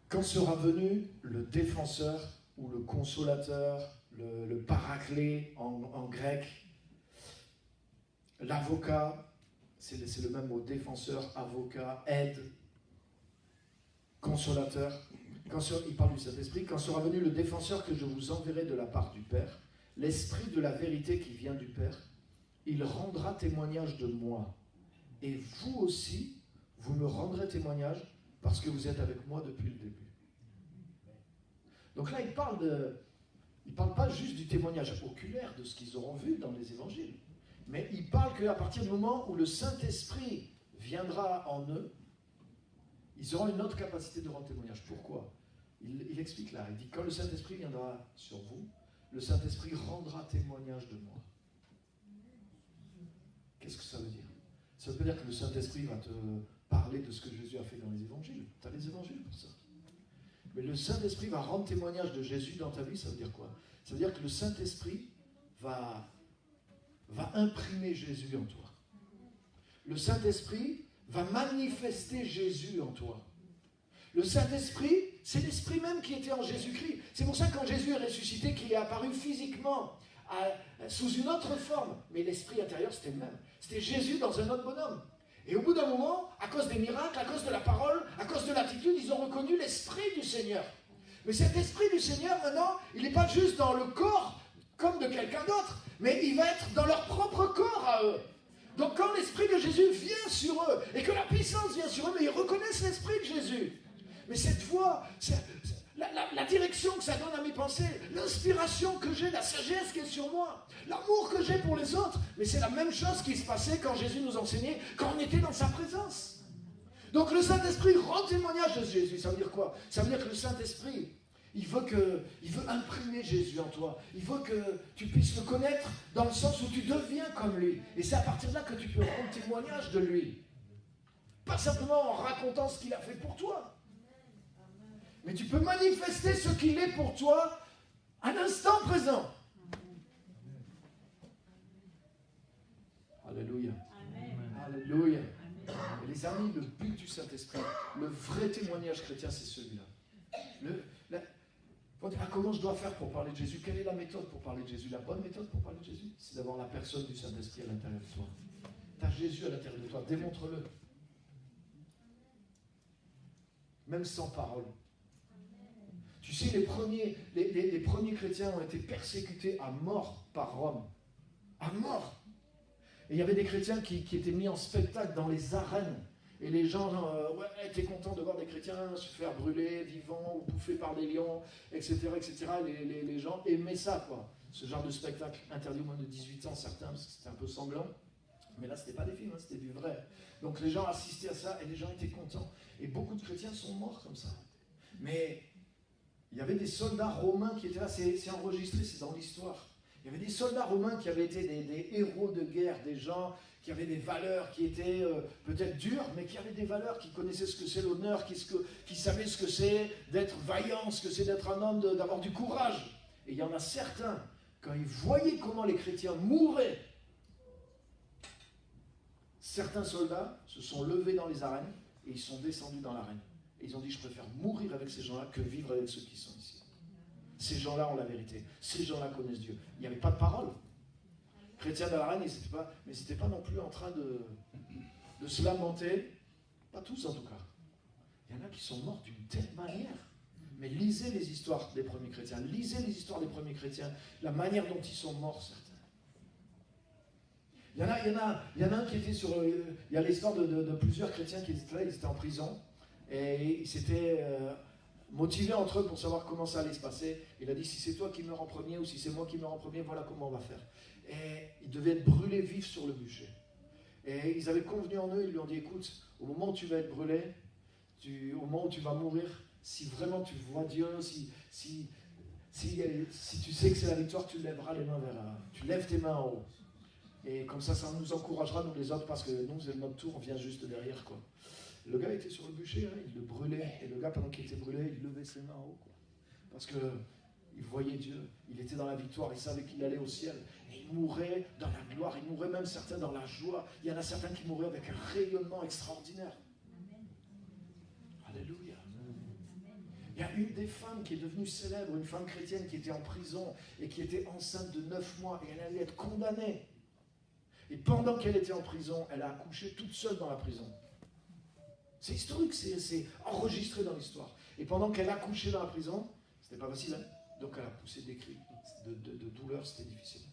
Speaker 1: Quand sera venu le défenseur ou le consolateur, le paraclet en grec, l'avocat, c'est le même mot, défenseur, avocat, aide, consolateur. Il parle du Saint-Esprit. Quand sera venu le défenseur que je vous enverrai de la part du Père, l'Esprit de la vérité qui vient du Père, il rendra témoignage de moi. Et vous aussi, vous me rendrez témoignage parce que vous êtes avec moi depuis le début. Donc là, il parle pas juste du témoignage oculaire de ce qu'ils auront vu dans les évangiles, mais il parle qu'à partir du moment où le Saint-Esprit viendra en eux, ils auront une autre capacité de rendre témoignage. Pourquoi? Il explique là, il dit quand le Saint-Esprit viendra sur vous, le Saint-Esprit rendra témoignage de moi. Qu'est-ce que ça veut dire? Ça veut dire que le Saint-Esprit va te parler de ce que Jésus a fait dans les évangiles. Tu as les évangiles pour ça. Mais le Saint-Esprit va rendre témoignage de Jésus dans ta vie, ça veut dire quoi? Ça veut dire que le Saint-Esprit va imprimer Jésus en toi. Le Saint-Esprit va manifester Jésus en toi. Le Saint-Esprit, c'est l'Esprit même qui était en Jésus-Christ. C'est pour ça que quand Jésus est ressuscité, qu'il est apparu physiquement, sous une autre forme, mais l'Esprit intérieur, c'était le même. C'était Jésus dans un autre bonhomme. Et au bout d'un moment, à cause des miracles, à cause de la parole, à cause de l'attitude, ils ont reconnu l'Esprit du Seigneur. Mais cet Esprit du Seigneur, maintenant, il n'est pas juste dans le corps comme de quelqu'un d'autre, mais il va être dans leur propre corps à eux. Donc quand l'Esprit de Jésus vient sur eux, et que la puissance vient sur eux, mais ils reconnaissent l'Esprit de Jésus. Mais cette voix, la direction que ça donne à mes pensées, l'inspiration que j'ai, la sagesse qui est sur moi, l'amour que j'ai pour les autres, mais c'est la même chose qui se passait quand Jésus nous enseignait, quand on était dans sa présence. Donc le Saint-Esprit rend témoignage de Jésus. Ça veut dire quoi? Ça veut dire que le Saint-Esprit, il veut imprimer Jésus en toi. Il veut que tu puisses le connaître dans le sens où tu deviens comme lui. Et c'est à partir de là que tu peux rendre témoignage de lui. Pas simplement en racontant ce qu'il a fait pour toi. Mais tu peux manifester ce qu'il est pour toi à l'instant présent. Alléluia. Amen. Alléluia. Et les amis, le but du Saint-Esprit, le vrai témoignage chrétien, c'est celui-là. Comment je dois faire pour parler de Jésus? Quelle est la méthode pour parler de Jésus? La bonne méthode pour parler de Jésus, c'est d'avoir la personne du Saint-Esprit à l'intérieur de toi. Tu as Jésus à l'intérieur de toi, démontre-le. Même sans parole. Tu sais, les premiers chrétiens ont été persécutés à mort par Rome. À mort. Et il y avait des chrétiens qui étaient mis en spectacle dans les arènes. Et les gens étaient contents de voir des chrétiens se faire brûler, vivants, ou bouffés par des lions, etc. etc. Les gens aimaient ça, quoi. Ce genre de spectacle interdit au moins de 18 ans, certains, parce que c'était un peu sanglant. Mais là, ce n'était pas des films, hein, c'était du vrai. Donc les gens assistaient à ça et les gens étaient contents. Et beaucoup de chrétiens sont morts comme ça. Mais il y avait des soldats romains qui étaient là, c'est enregistré, c'est dans l'histoire. Il y avait des soldats romains qui avaient été des héros de guerre, des gens qui avaient des valeurs qui étaient peut-être dures, mais qui avaient des valeurs, qui connaissaient ce que c'est l'honneur, qui savaient ce que c'est d'être vaillant, ce que c'est d'être un homme, d'avoir du courage. Et il y en a certains, quand ils voyaient comment les chrétiens mouraient, certains soldats se sont levés dans les arènes et ils sont descendus dans l'arène. Et ils ont dit, je préfère mourir avec ces gens-là que vivre avec ceux qui sont ici. Ces gens-là ont la vérité. Ces gens-là connaissent Dieu. Il n'y avait pas de parole. Chrétiens dans l'arène, mais ils n'étaient pas non plus en train de se lamenter. Pas tous en tout cas. Il y en a qui sont morts d'une telle manière. Mais lisez les histoires des premiers chrétiens. Lisez les histoires des premiers chrétiens. La manière dont ils sont morts, certains. Il y en a un qui était sur... il y a l'histoire de plusieurs chrétiens qui étaient là, ils étaient en prison. Et ils s'étaient motivés entre eux pour savoir comment ça allait se passer. Il a dit, si c'est toi qui meurs en premier ou si c'est moi qui meurs en premier, voilà comment on va faire. Et ils devaient être brûlés vifs sur le bûcher. Et ils avaient convenu en eux, ils lui ont dit, écoute, au moment où tu vas être brûlé, au moment où tu vas mourir, si vraiment tu vois Dieu, si tu sais que c'est la victoire, tu lèveras les mains tu lèves tes mains en haut. Et comme ça nous encouragera, nous les autres, parce que nous, c'est notre tour, on vient juste derrière, quoi. Le gars était sur le bûcher, hein, il le brûlait, et le gars, pendant qu'il était brûlé, il levait ses mains en haut, quoi. Parce qu'il voyait Dieu, il était dans la victoire, il savait qu'il allait au ciel, et il mourait dans la gloire, il mourait même certains dans la joie. Il y en a certains qui mouraient avec un rayonnement extraordinaire. Alléluia. Il y a une des femmes qui est devenue célèbre, une femme chrétienne qui était en prison, et qui était enceinte de 9 mois, et elle allait être condamnée. Et pendant qu'elle était en prison, elle a accouché toute seule dans la prison. C'est historique, c'est enregistré dans l'histoire. Et pendant qu'elle accouchait dans la prison, c'était pas facile, hein, donc elle a poussé des cris de douleur, c'était difficile.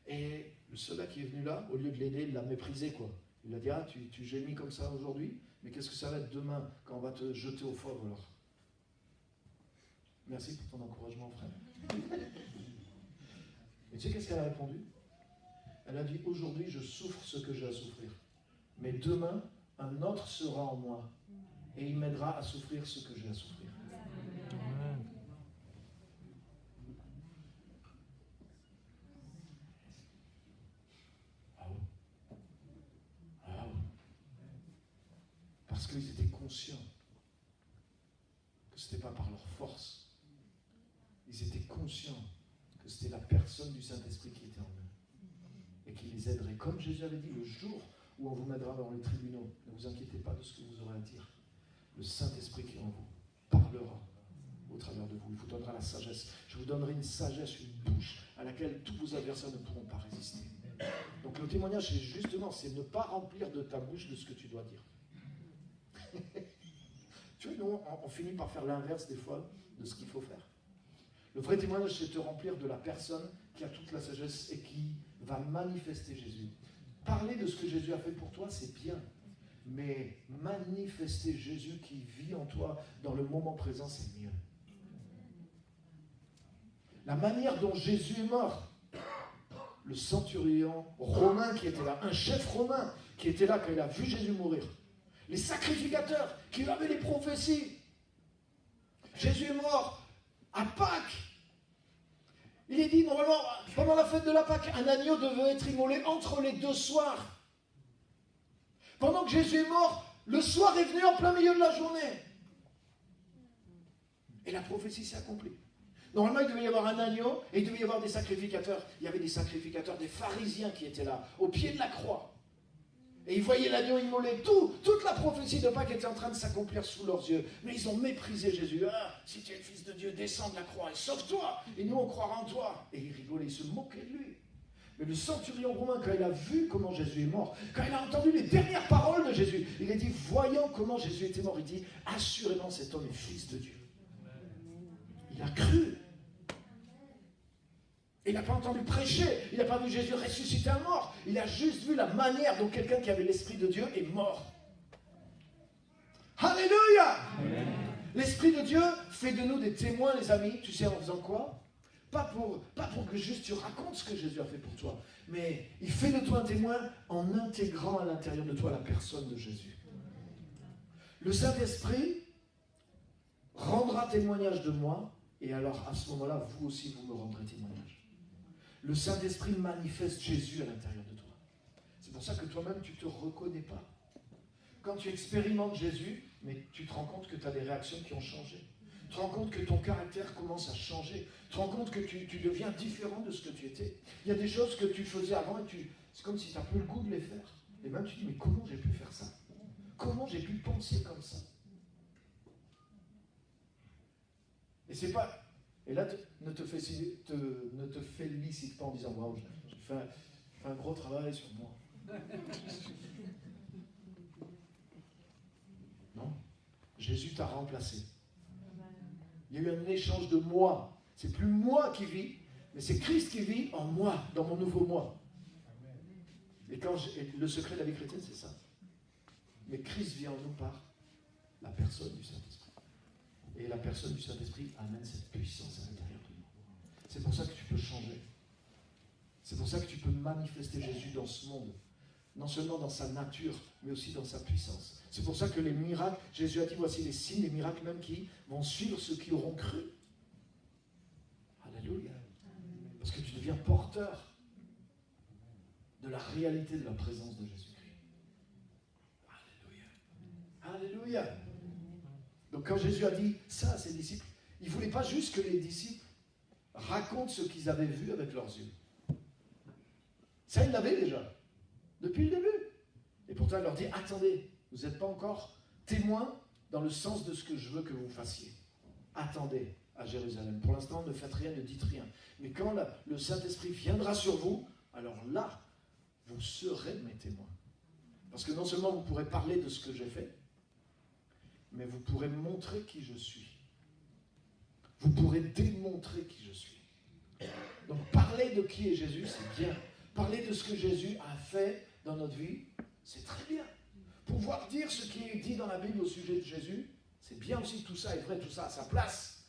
Speaker 1: Et le soldat qui est venu là, au lieu de l'aider, il l'a méprisé, quoi. Il a dit, ah, tu gémis comme ça aujourd'hui, mais qu'est-ce que ça va être demain quand on va te jeter au fort alors? Merci pour ton encouragement, frère. Et tu sais qu'est-ce qu'elle a répondu? Elle a dit, aujourd'hui, je souffre ce que j'ai à souffrir. Mais demain, un autre sera en moi. Et il m'aidera à souffrir ce que j'ai à souffrir. Amen. Ah oui. Ah oui. Parce qu'ils étaient conscients que ce n'était pas par leur force. Ils étaient conscients que c'était la personne du Saint-Esprit qui était en eux. Et qui les aiderait. Comme Jésus avait dit, le jour où on vous mettra dans les tribunaux, ne vous inquiétez pas de ce que vous aurez à dire. Le Saint-Esprit qui est en vous parlera au travers de vous. Il vous donnera la sagesse. Je vous donnerai une sagesse, une bouche à laquelle tous vos adversaires ne pourront pas résister. Donc le témoignage, c'est justement, c'est ne pas remplir de ta bouche de ce que tu dois dire. Tu vois, nous, on finit par faire l'inverse des fois de ce qu'il faut faire. Le vrai témoignage, c'est te remplir de la personne qui a toute la sagesse et qui va manifester Jésus. Parler de ce que Jésus a fait pour toi, c'est bien. Mais manifester Jésus qui vit en toi dans le moment présent, c'est mieux. La manière dont Jésus est mort, le centurion romain qui était là, un chef romain qui était là quand il a vu Jésus mourir, les sacrificateurs qui avaient les prophéties. Jésus est mort à Pâques. Il est dit, normalement, pendant la fête de la Pâque, un agneau devait être immolé entre les 2 soirs. Pendant que Jésus est mort, le soir est venu en plein milieu de la journée. Et la prophétie s'est accomplie. Normalement, il devait y avoir un agneau et il devait y avoir des sacrificateurs. Il y avait des sacrificateurs, des pharisiens qui étaient là, au pied de la croix. Et ils voyaient l'agneau immolé. Toute la prophétie de Pâques était en train de s'accomplir sous leurs yeux. Mais ils ont méprisé Jésus. Ah, si tu es le Fils de Dieu, descends de la croix et sauve-toi. Et nous, on croira en toi. Et ils rigolaient, ils se moquaient de lui. Mais le centurion romain, quand il a vu comment Jésus est mort, quand il a entendu les dernières paroles de Jésus, il a dit, voyant comment Jésus était mort, il dit, assurément cet homme est Fils de Dieu. Il a cru. Il n'a pas entendu prêcher, il n'a pas vu Jésus ressusciter un mort, il a juste vu la manière dont quelqu'un qui avait l'Esprit de Dieu est mort. Alléluia! Amen. L'Esprit de Dieu fait de nous des témoins, les amis, tu sais en faisant quoi? Pas pour que juste tu racontes ce que Jésus a fait pour toi, mais il fait de toi un témoin en intégrant à l'intérieur de toi la personne de Jésus. Le Saint-Esprit rendra témoignage de moi, et alors à ce moment-là, vous aussi, vous me rendrez témoignage. Le Saint-Esprit manifeste Jésus à l'intérieur de toi. C'est pour ça que toi-même, tu ne te reconnais pas. Quand tu expérimentes Jésus, mais tu te rends compte que tu as des réactions qui ont changé. Tu te rends compte que ton caractère commence à changer. Tu te rends compte que tu deviens différent de ce que tu étais. Il y a des choses que tu faisais avant et c'est comme si tu n'as plus le goût de les faire. Et même tu dis, mais comment j'ai pu faire ça? Comment j'ai pu penser comme ça? Et c'est pas... Et là, ne te félicite pas en disant, waouh, j'ai fait un gros travail sur moi. Non. Jésus t'a remplacé. Il y a eu un échange de moi. C'est plus moi qui vis, mais c'est Christ qui vit en moi, dans mon nouveau moi. Et le secret de la vie chrétienne, c'est ça. Mais Christ vit en nous par la personne du Saint-Esprit. Et la personne du Saint-Esprit amène cette puissance à l'intérieur de nous. C'est pour ça que tu peux changer. C'est pour ça que tu peux manifester Jésus dans ce monde. Non seulement dans sa nature, mais aussi dans sa puissance. C'est pour ça que les miracles, Jésus a dit, voici les signes, les miracles même qui vont suivre ceux qui auront cru. Alléluia. Parce que tu deviens porteur de la réalité de la présence de Jésus-Christ. Alléluia. Alléluia. Donc quand Jésus a dit ça à ses disciples, il ne voulait pas juste que les disciples racontent ce qu'ils avaient vu avec leurs yeux. Ça, ils l'avaient déjà. Depuis le début. Et pourtant, il leur dit, attendez, vous n'êtes pas encore témoins dans le sens de ce que je veux que vous fassiez. Attendez à Jérusalem. Pour l'instant, ne faites rien, ne dites rien. Mais quand le Saint-Esprit viendra sur vous, alors là, vous serez mes témoins. Parce que non seulement vous pourrez parler de ce que j'ai fait, mais vous pourrez montrer qui je suis. Vous pourrez démontrer qui je suis. Donc, parler de qui est Jésus, c'est bien. Parler de ce que Jésus a fait dans notre vie, c'est très bien. Pouvoir dire ce qui est dit dans la Bible au sujet de Jésus, c'est bien aussi, tout ça est vrai, tout ça a sa place.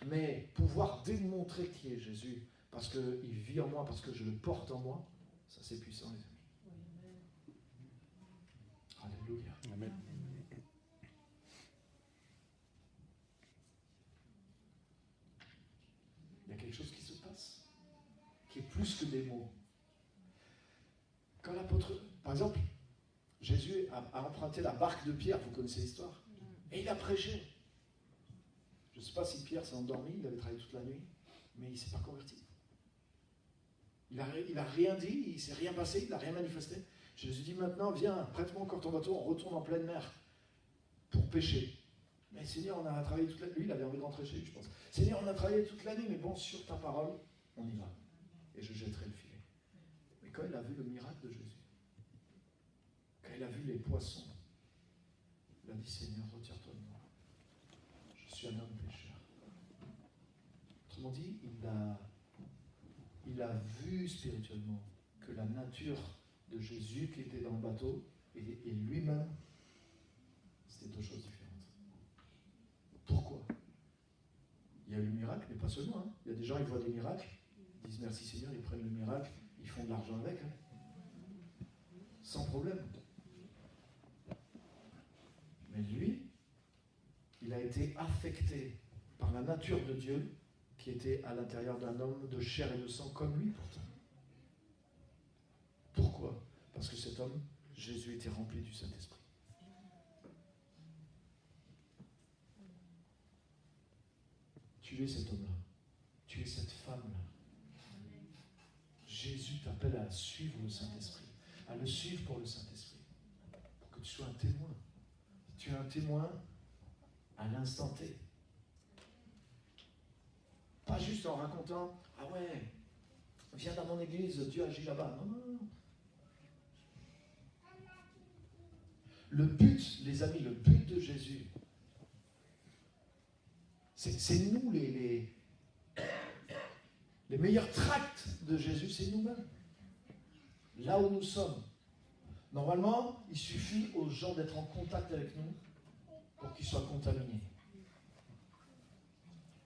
Speaker 1: Mais pouvoir démontrer qui est Jésus, parce qu'il vit en moi, parce que je le porte en moi, ça c'est puissant, les amis. Alléluia. Amen. Il y a quelque chose qui se passe, qui est plus que des mots. Quand l'apôtre, par exemple, Jésus a emprunté la barque de Pierre, vous connaissez l'histoire, et il a prêché. Je ne sais pas si Pierre s'est endormi, il avait travaillé toute la nuit, mais il ne s'est pas converti. Il n'a rien dit, il ne s'est rien passé, il n'a rien manifesté. Jésus dit maintenant, viens, prête-moi encore ton bateau, on retourne en pleine mer pour pêcher. Mais Seigneur, on a travaillé toute la nuit, lui il avait envie de rentrer chez lui, je pense. Seigneur, on a travaillé toute la nuit, mais bon, sur ta parole, on y va. Et je jetterai le filet. Mais quand il a vu le miracle de Jésus, quand il a vu les poissons, il a dit, Seigneur, retire-toi de moi. Je suis un homme pécheur. Autrement dit, il a vu spirituellement que la nature de Jésus qui était dans le bateau et lui-même, c'était deux choses différentes. Pourquoi? Il y a eu le miracle, mais pas seulement. Hein. Il y a des gens, ils voient des miracles, ils disent merci Seigneur, ils prennent le miracle, ils font de l'argent avec, hein. Sans problème. Mais lui, il a été affecté par la nature de Dieu qui était à l'intérieur d'un homme de chair et de sang comme lui pourtant. Pourquoi? Parce que cet homme, Jésus, était rempli du Saint-Esprit. Tu es cet homme-là. Tu es cette femme-là. Jésus t'appelle à suivre le Saint-Esprit, à le suivre pour le Saint-Esprit, pour que tu sois un témoin. Tu es un témoin à l'instant T. Pas juste en racontant, ah ouais, viens dans mon église, Dieu agit là-bas. Non, non, non. Le but, les amis, le but de Jésus, c'est nous les meilleurs tracts de Jésus, c'est nous-mêmes. Là où nous sommes. Normalement, il suffit aux gens d'être en contact avec nous pour qu'ils soient contaminés.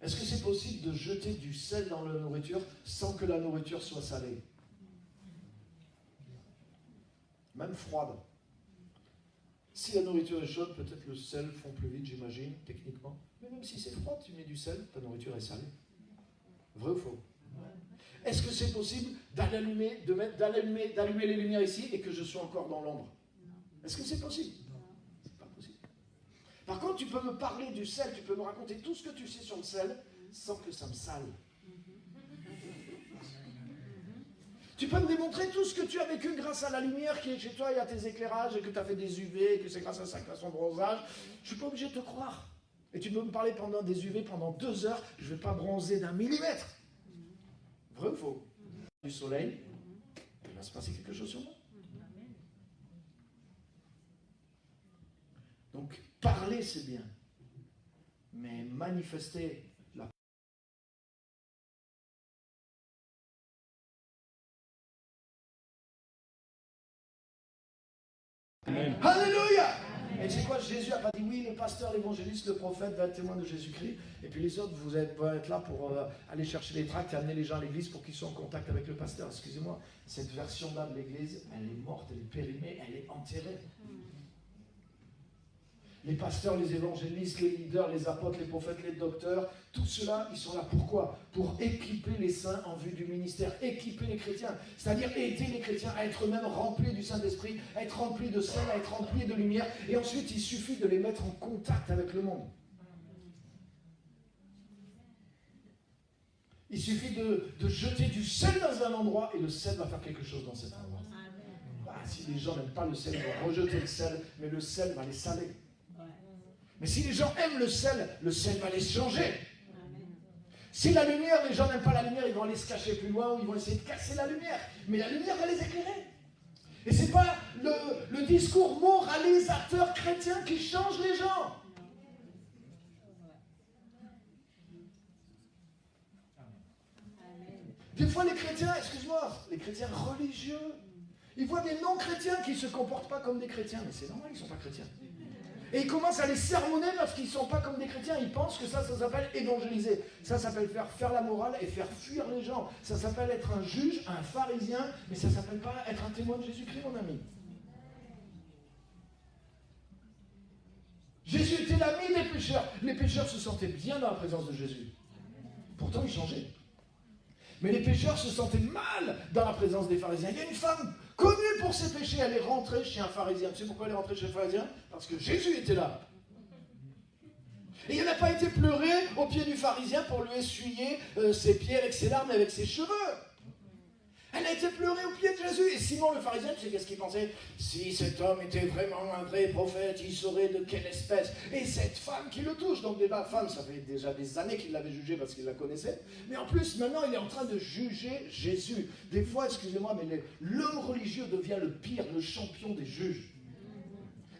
Speaker 1: Est-ce que c'est possible de jeter du sel dans la nourriture sans que la nourriture soit salée? Même froide. Si la nourriture est chaude, peut-être le sel fond plus vite, j'imagine, techniquement. Mais même si c'est froid, tu mets du sel, ta nourriture est salée. Vrai ou faux? Est-ce que c'est possible d'allumer les lumières ici et que je sois encore dans l'ombre? Est-ce que c'est possible? C'est pas possible. Par contre, tu peux me parler du sel, tu peux me raconter tout ce que tu sais sur le sel sans que ça me sale. Tu peux me démontrer tout ce que tu as vécu grâce à la lumière qui est chez toi et à tes éclairages et que tu as fait des UV, et que c'est grâce à ça que tu as son bronzage. Je ne suis pas obligé de te croire. Et tu peux me parler pendant des UV pendant 2 heures, je ne vais pas bronzer d'un millimètre. Vrai ou faux? Du soleil, il va se passer quelque chose sur moi. Donc, parler, c'est bien. Mais manifester la Amen. Alléluia! Et tu sais quoi, Jésus n'a pas dit oui, le pasteur, l'évangéliste, le prophète va être témoin de Jésus-Christ. Et puis les autres, vous êtes là pour aller chercher les tracts et amener les gens à l'église pour qu'ils soient en contact avec le pasteur. Excusez-moi, cette version-là de l'église, elle est morte, elle est périmée, elle est enterrée. Les pasteurs, les évangélistes, les leaders, les apôtres, les prophètes, les docteurs, tout cela, ils sont là. Pourquoi? Pour équiper les saints en vue du ministère, équiper les chrétiens, c'est-à-dire aider les chrétiens à être eux-mêmes remplis du Saint-Esprit, à être remplis de sel, à être remplis de lumière, et ensuite il suffit de les mettre en contact avec le monde. Il suffit de jeter du sel dans un endroit et le sel va faire quelque chose dans cet endroit. Si les gens n'aiment pas le sel, ils vont rejeter le sel, mais le sel va les saler. Mais si les gens aiment le sel va les changer. Si la lumière, les gens n'aiment pas la lumière, ils vont aller se cacher plus loin ou ils vont essayer de casser la lumière. Mais la lumière va les éclairer. Et ce n'est pas le discours moralisateur chrétien qui change les gens. Des fois, les chrétiens, excuse-moi, les chrétiens religieux, ils voient des non-chrétiens qui ne se comportent pas comme des chrétiens. Mais c'est normal, ils ne sont pas chrétiens. Et ils commencent à les sermonner parce qu'ils ne sont pas comme des chrétiens. Ils pensent que ça s'appelle évangéliser. Ça s'appelle faire la morale et faire fuir les gens. Ça s'appelle être un juge, un pharisien, mais ça ne s'appelle pas être un témoin de Jésus-Christ, mon ami. Jésus était l'ami des pécheurs. Les pécheurs se sentaient bien dans la présence de Jésus. Pourtant, ils changeaient. Mais les pécheurs se sentaient mal dans la présence des pharisiens. Il y a une femme connue pour ses péchés, elle est rentrée chez un pharisien. Tu sais pourquoi elle est rentrée chez un pharisien? Parce que Jésus était là. Et il n'a pas été pleurer au pied du pharisien pour lui essuyer ses pieds avec ses larmes et avec ses cheveux. Elle a été pleurer au pied de Jésus. Et Simon le pharisien, tu sais qu'est-ce qu'il pensait? Si cet homme était vraiment un vrai prophète, il saurait de quelle espèce. Et cette femme qui le touche. Donc déjà, femme, ça fait déjà des années qu'il l'avait jugée parce qu'il la connaissait. Mais en plus, maintenant, il est en train de juger Jésus. Des fois, excusez-moi, mais l'homme religieux devient le pire, le champion des juges.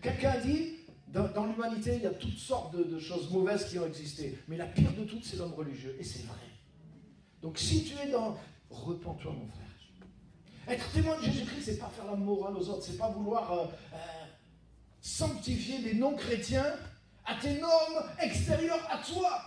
Speaker 1: Quelqu'un dit, dans l'humanité, il y a toutes sortes de choses mauvaises qui ont existé. Mais la pire de toutes, c'est l'homme religieux. Et c'est vrai. Donc si tu es dans... Repens-toi, mon frère. Être témoin de Jésus-Christ, c'est pas faire la morale aux autres, c'est pas vouloir sanctifier des non-chrétiens à tes normes extérieures à toi.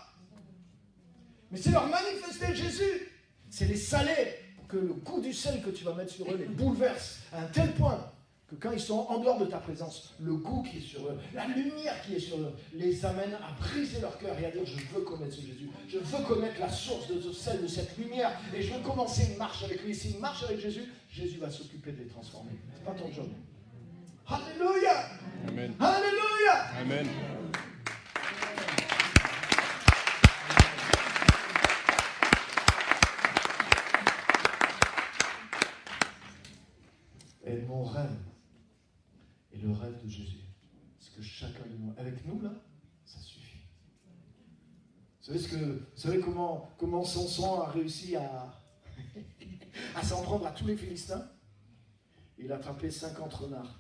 Speaker 1: Mais c'est leur manifester Jésus. C'est les saler pour que le goût du sel que tu vas mettre sur eux les bouleverse à un tel point que quand ils sont en dehors de ta présence, le goût qui est sur eux, la lumière qui est sur eux, les amène à briser leur cœur et à dire: je veux connaître ce Jésus, je veux connaître la source de ce sel, de cette lumière, et je veux commencer une marche avec lui. S'il marche avec Jésus, Jésus va s'occuper de les transformer. C'est pas ton job. Alléluia!
Speaker 3: Amen.
Speaker 1: Alléluia!
Speaker 3: Amen.
Speaker 1: Et mon rêve, et le rêve de Jésus, c'est que chacun de nous, avec nous là, ça suffit. Vous savez comment Samson a réussi à s'en prendre à tous les Philistins? Il a attrapé 50 renards.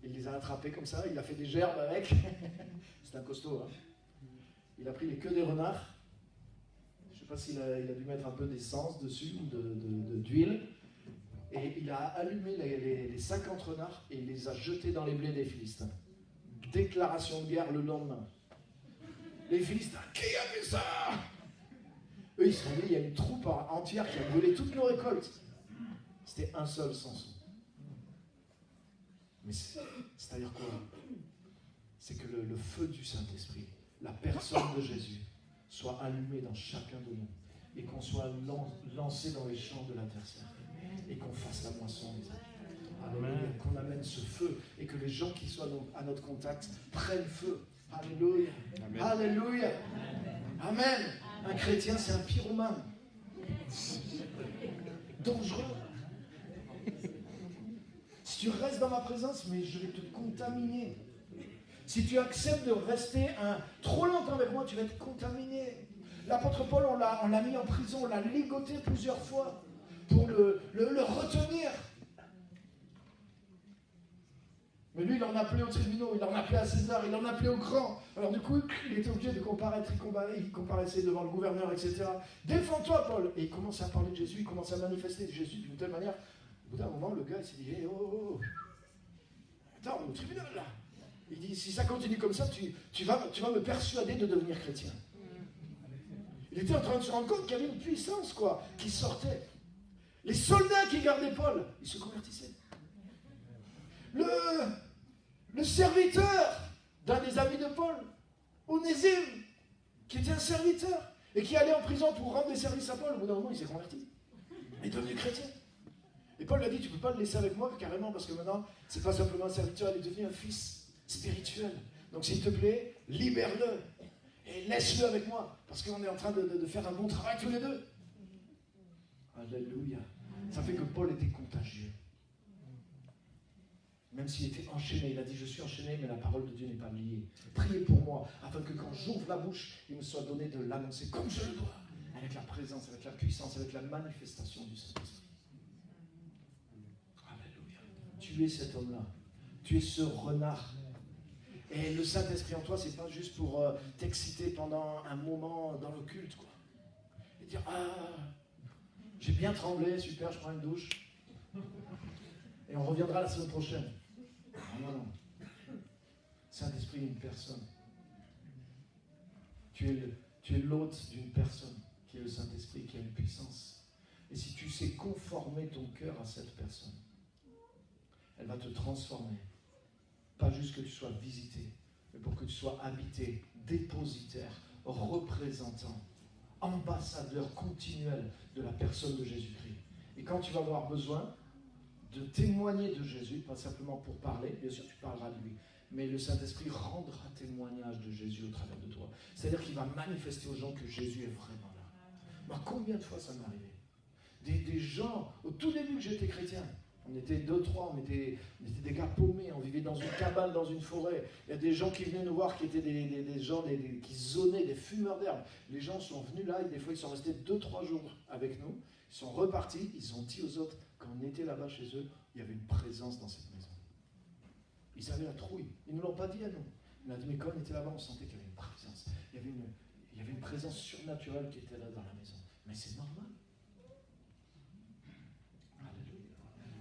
Speaker 1: Il les a attrapés comme ça, il a fait des gerbes avec. C'est un costaud, hein. Il a pris les queues des renards. Je ne sais pas s'il a dû mettre un peu d'essence dessus ou d'huile. Et il a allumé les 50 renards et il les a jetés dans les blés des Philistins. déclaration de guerre le lendemain. Les Philistins, qui a fait ça? Eux, ils se sont dit, il y a une troupe entière qui a brûlé toutes nos récoltes. C'était un seul Samson. Mais c'est-à-dire quoi? C'est que le feu du Saint-Esprit, la personne de Jésus, soit allumée dans chacun de nous et qu'on soit lancé dans les champs de l'adversaire et qu'on fasse la moisson, les amis. Alléluia. Qu'on amène ce feu et que les gens qui soient à notre contact prennent feu. Alléluia. Amen. Alléluia. Amen. Un chrétien, c'est un pyromane. Dangereux. Si tu restes dans ma présence, mais je vais te contaminer. Si tu acceptes de rester trop longtemps avec moi, tu vas être contaminé. L'apôtre Paul, on l'a mis en prison, on l'a ligoté plusieurs fois pour le retenir. Mais lui, il en appelait aux tribunaux, il en appelait à César, il en appelait aux grands. Alors du coup, il était obligé de comparaître, il comparaissait devant le gouverneur, etc. Défends-toi, Paul. Et il commence à parler de Jésus, il commence à manifester Jésus d'une telle manière. Au bout d'un moment, le gars, il s'est dit, hey, oh. Attends, au tribunal, là. Il dit, si ça continue comme ça, tu vas me persuader de devenir chrétien. Il était en train de se rendre compte qu'il y avait une puissance, quoi, qui sortait. Les soldats qui gardaient Paul, ils se convertissaient. Le serviteur d'un des amis de Paul, Onésime, qui était un serviteur, et qui allait en prison pour rendre des services à Paul, au bout d'un moment, il s'est converti. Il est devenu chrétien. Et Paul lui a dit, tu ne peux pas le laisser avec moi, carrément, parce que maintenant, ce n'est pas simplement un serviteur, il est devenu un fils spirituel. Donc s'il te plaît, libère-le et laisse-le avec moi, parce qu'on est en train de faire un bon travail tous les deux. Alléluia. Ça fait que Paul était contagieux. Même s'il était enchaîné, il a dit, je suis enchaîné, mais la parole de Dieu n'est pas liée. Priez pour moi, afin que quand j'ouvre la bouche, il me soit donné de l'annoncer comme je le dois, avec la présence, avec la puissance, avec la manifestation du Saint-Esprit. Alléluia. Tu es cet homme-là. Tu es ce renard. Et le Saint-Esprit en toi, c'est pas juste pour t'exciter pendant un moment dans le culte, quoi. Et dire, j'ai bien tremblé, super, je prends une douche. Et on reviendra la semaine prochaine. Non. Saint-Esprit est une personne. Tu es l'hôte d'une personne, qui est le Saint-Esprit, qui a une puissance. Et si tu sais conformer ton cœur à cette personne, elle va te transformer. Pas juste que tu sois visité, mais pour que tu sois habité, dépositaire, représentant, ambassadeur continuel de la personne de Jésus-Christ. Et quand tu vas avoir besoin de témoigner de Jésus, pas simplement pour parler, bien sûr tu parleras de lui, mais le Saint-Esprit rendra témoignage de Jésus au travers de toi. C'est-à-dire qu'il va manifester aux gens que Jésus est vraiment là. Moi, combien de fois ça m'est arrivé? Des gens, au tout début que j'étais chrétien, on était 2-3, on était des gars paumés, on vivait dans une cabane, dans une forêt. Il y a des gens qui venaient nous voir qui étaient des gens qui zonaient, des fumeurs d'herbe. Les gens sont venus là et des fois ils sont restés 2-3 jours avec nous. Ils sont repartis, ils ont dit aux autres, quand on était là-bas chez eux, il y avait une présence dans cette maison. Ils avaient la trouille. Ils ne nous l'ont pas dit à nous. Ils nous ont dit, mais quand on était là-bas, on sentait qu'il y avait une présence. Il y avait une présence surnaturelle qui était là dans la maison. Mais c'est normal.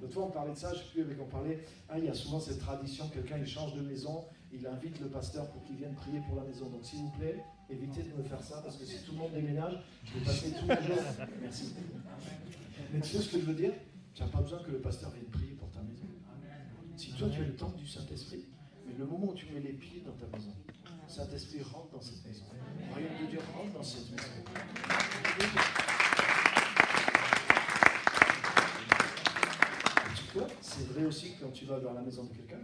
Speaker 1: L'autre fois, on parlait de ça, je ne sais plus avec on parlait. Il y a souvent cette tradition, quelqu'un il change de maison, il invite le pasteur pour qu'il vienne prier pour la maison. Donc s'il vous plaît, évitez de me faire ça, parce que si tout le monde déménage, je vais passer tous les jours. Merci. Mais tu sais ce que je veux dire? Tu n'as pas besoin que le pasteur vienne prier pour ta maison. Si toi tu as le temple du Saint-Esprit, mais le moment où tu mets les pieds dans ta maison, le Saint-Esprit rentre dans cette maison. Le royaume de Dieu rentre dans cette maison. C'est vrai aussi quand tu vas vers la maison de quelqu'un.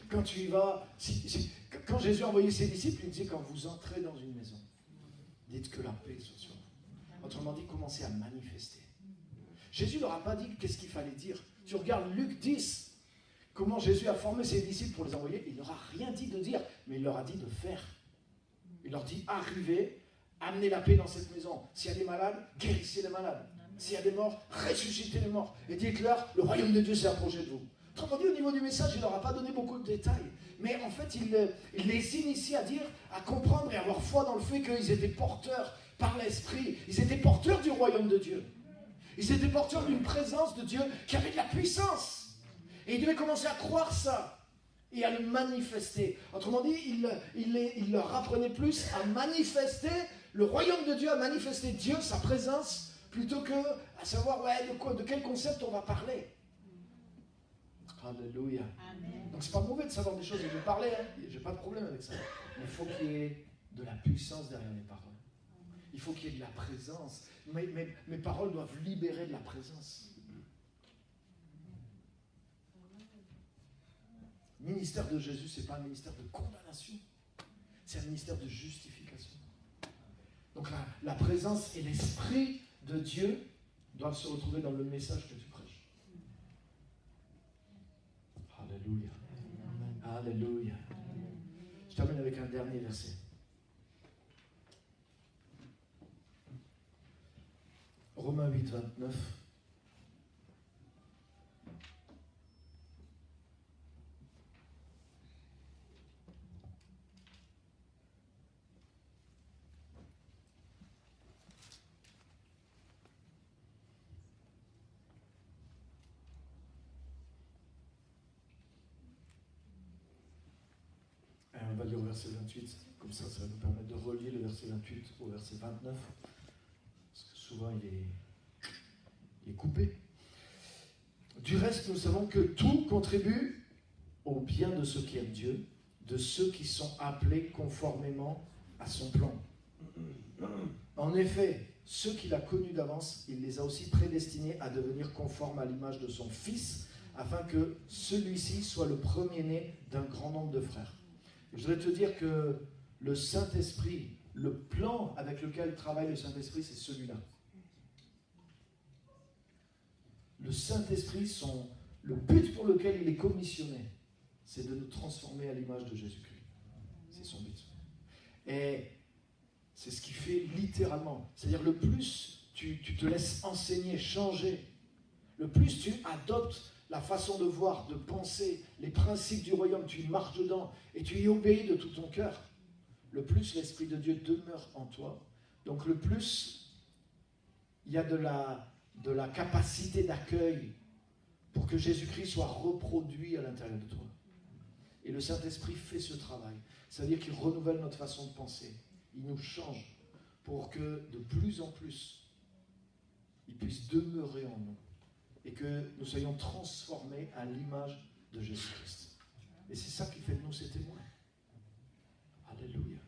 Speaker 1: Quand tu y vas, quand Jésus a envoyé ses disciples, il disait quand vous entrez dans une maison, dites que la paix soit sur vous. Autrement dit, commencez à manifester. Jésus ne leur a pas dit qu'est-ce qu'il fallait dire. Tu regardes Luc 10, comment Jésus a formé ses disciples pour les envoyer. Il ne leur a rien dit de dire, mais il leur a dit de faire. Il leur dit arrivez, amenez la paix dans cette maison. S'il y a des malades, guérissez les malades. S'il y a des morts, ressuscitez les morts. Et dites-leur, le royaume de Dieu s'est approché de vous. Autrement dit, au niveau du message, il ne leur a pas donné beaucoup de détails. Mais en fait, il les initie à dire, à comprendre et à avoir foi dans le fait qu'ils étaient porteurs par l'Esprit. Ils étaient porteurs du royaume de Dieu. Ils étaient porteurs d'une présence de Dieu qui avait de la puissance. Et ils devaient commencer à croire ça. et à le manifester. Autrement dit, il leur apprenait plus à manifester le royaume de Dieu, à manifester Dieu, sa présence, plutôt que à savoir de quel concept on va parler. Alléluia. Amen. Donc c'est pas mauvais de savoir des choses et de parler, j'ai pas de problème avec ça. Mais il faut qu'il y ait de la puissance derrière les paroles. Il faut qu'il y ait de la présence. Mes paroles doivent libérer de la présence. Le ministère de Jésus, ce n'est pas un ministère de condamnation, c'est un ministère de justification. Donc la présence et l'esprit de Dieu doivent se retrouver dans le message que tu prêches. Alléluia. Alléluia. Je termine avec un dernier verset. Romains 8, 29. On va lire au verset 28, comme ça va nous permettre de relier le verset 28 au verset 29, parce que souvent il est coupé. Du reste, nous savons que tout contribue au bien de ceux qui aiment Dieu, de ceux qui sont appelés conformément à son plan. En effet, ceux qu'il a connus d'avance, il les a aussi prédestinés à devenir conformes à l'image de son Fils, afin que celui-ci soit le premier-né d'un grand nombre de frères. Je voudrais te dire que le Saint-Esprit, le plan avec lequel travaille le Saint-Esprit, c'est celui-là. Le Saint-Esprit, le but pour lequel il est commissionné, c'est de nous transformer à l'image de Jésus-Christ. C'est son but. Et c'est ce qu'il fait littéralement. C'est-à-dire, le plus tu te laisses enseigner, changer, le plus tu adoptes la façon de voir, de penser, les principes du royaume, tu marches dedans et tu y obéis de tout ton cœur, le plus l'Esprit de Dieu demeure en toi. Donc le plus il y a de la capacité d'accueil pour que Jésus-Christ soit reproduit à l'intérieur de toi. Et le Saint-Esprit fait ce travail. C'est-à-dire qu'il renouvelle notre façon de penser. Il nous change pour que de plus en plus, il puisse demeurer en nous. Et que nous soyons transformés à l'image de Jésus-Christ. Et c'est ça qui fait de nous ces témoins. Alléluia.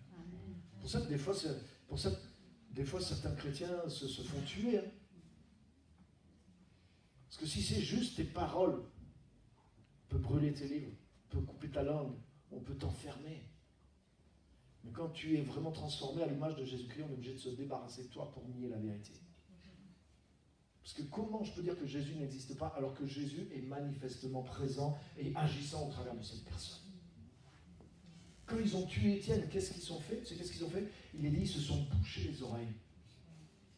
Speaker 1: Pour ça que des fois, certains chrétiens se font tuer. Parce que si c'est juste tes paroles, on peut brûler tes livres, on peut couper ta langue, on peut t'enfermer. Mais quand tu es vraiment transformé à l'image de Jésus-Christ, on est obligé de se débarrasser de toi pour nier la vérité. Parce que comment je peux dire que Jésus n'existe pas alors que Jésus est manifestement présent et agissant au travers de cette personne? Quand ils ont tué Étienne, qu'est-ce qu'ils ont fait? Il est dit, ils se sont bouchés les oreilles.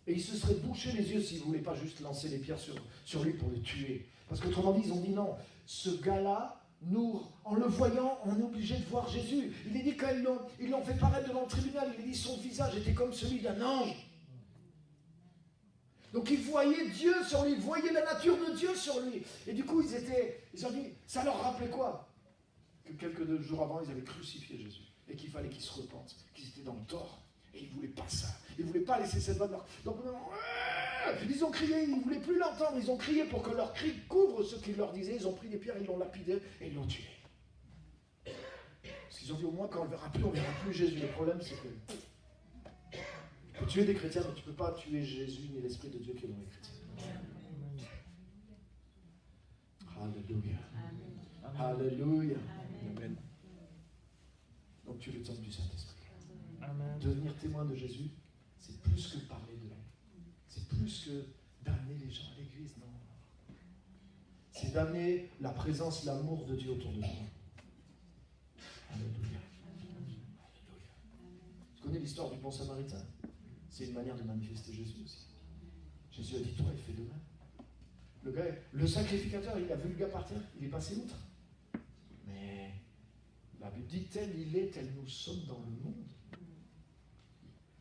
Speaker 1: Et ils se seraient bouchés les yeux s'ils ne voulaient pas juste lancer les pierres sur lui pour le tuer. Parce qu'autrement dit, ils ont dit non, ce gars-là, nous, en le voyant, on est obligé de voir Jésus. Il est dit quand ils l'ont fait paraître devant le tribunal, il est dit son visage était comme celui d'un ange. Donc ils voyaient Dieu sur lui, ils voyaient la nature de Dieu sur lui. Et du coup, ils ont dit, ça leur rappelait quoi? Que quelques jours avant, ils avaient crucifié Jésus. Et qu'il fallait qu'ils se repentent, qu'ils étaient dans le tort. Et ils ne voulaient pas ça. Ils ne voulaient pas laisser cette bonne... Donc, ils ont crié, ils ne voulaient plus l'entendre. Ils ont crié pour que leur cri couvre ce qu'ils leur disaient. Ils ont pris des pierres, ils l'ont lapidé et ils l'ont tué. Parce qu'ils ont dit, au moins, quand on ne verra plus Jésus. Le problème, c'est que... Tu peux tuer des chrétiens, mais tu ne peux pas tuer Jésus ni l'Esprit de Dieu qui est dans les chrétiens. Alléluia. Alléluia. Amen. Donc tu es le temple du Saint-Esprit. Amen. Devenir témoin de Jésus, c'est plus que parler de lui. C'est plus que d'amener les gens à l'église, non. C'est d'amener la présence, l'amour de Dieu autour de toi. Alléluia. Alléluia. Tu connais l'histoire du bon samaritain? C'est une manière de manifester Jésus aussi. Jésus a dit, toi, il fait de même. Le sacrificateur, il a vu le gars par terre, il est passé outre. Mais la Bible dit, tel il est, tel nous sommes dans le monde.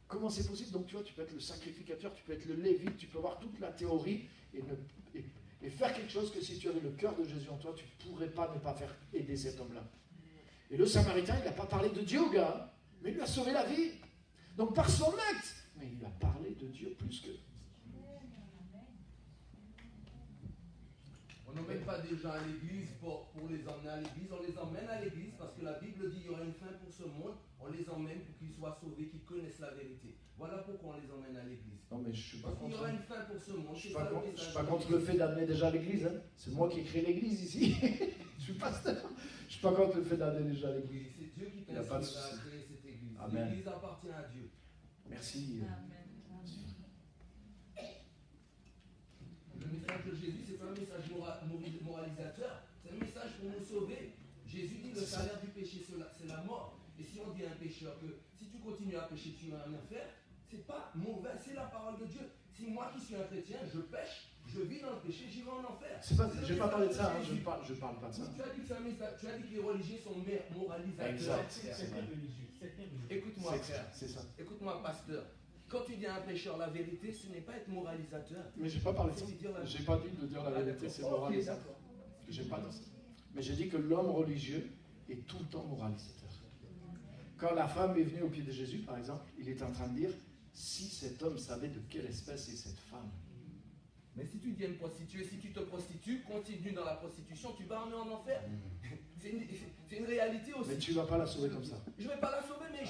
Speaker 1: Comment c'est possible? Donc tu vois, tu peux être le sacrificateur, tu peux être le lévite, tu peux avoir toute la théorie et faire quelque chose que si tu avais le cœur de Jésus en toi, tu ne pourrais pas ne pas faire aider cet homme-là. Et le Samaritain, il n'a pas parlé de Dieu au gars, mais il lui a sauvé la vie. Donc par son acte, mais il a parlé de Dieu plus que...
Speaker 3: On n'emmène pas des gens à l'église pour les emmener à l'église, on les emmène à l'église parce que la Bible dit qu'il y aura une fin pour ce monde, on les emmène pour qu'ils soient sauvés, qu'ils connaissent la vérité. Voilà pourquoi on les emmène à l'église.
Speaker 1: Non mais je suis pas
Speaker 3: Parce qu'il y
Speaker 1: contre.
Speaker 3: aura une fin pour ce monde.
Speaker 1: Je suis pas contre le fait d'amener déjà à l'église. Hein. C'est moi qui ai créé l'église ici. Je suis pasteur. Je suis pas contre le fait d'amener déjà à l'église.
Speaker 3: C'est Dieu qui
Speaker 1: Il n'y a
Speaker 3: t'a
Speaker 1: pas de
Speaker 3: inspiré à
Speaker 1: souci.
Speaker 3: créer cette église.
Speaker 1: Amen.
Speaker 3: L'église appartient à Dieu.
Speaker 1: Merci.
Speaker 3: Le message de Jésus, c'est pas un message moralisateur, c'est un message pour nous sauver. Jésus dit le salaire du péché, c'est la mort. Et si on dit à un pécheur que si tu continues à pécher, tu vas en enfer, c'est pas mauvais, c'est la parole de Dieu. Si moi qui suis un chrétien, je pêche, je vis dans le péché, j'y vais en enfer.
Speaker 1: Je n'ai pas parlé de ça, hein. je parle pas de ça.
Speaker 3: Tu as dit que les religieux sont moralisateurs.
Speaker 1: Exact.
Speaker 3: Écoute-moi, frère.
Speaker 1: C'est ça.
Speaker 3: Écoute-moi, pasteur. Quand tu dis à un pécheur la vérité, ce n'est pas être moralisateur.
Speaker 1: Mais j'ai pas parlé de ça. J'ai pas dit de dire la vérité, c'est moralisateur.
Speaker 3: d'accord.
Speaker 1: J'ai pas dit ça. Mais j'ai dit que l'homme religieux est tout le temps moralisateur. Quand la femme est venue au pied de Jésus, par exemple, il est en train de dire si cet homme savait de quelle espèce est cette femme.
Speaker 3: Mais si tu dis à une prostituée, si tu te prostitues, continue dans la prostitution, tu vas en enfer. C'est une réalité aussi.
Speaker 1: Mais tu ne vas pas la sauver comme ça.
Speaker 3: Je ne vais pas la sauver, mais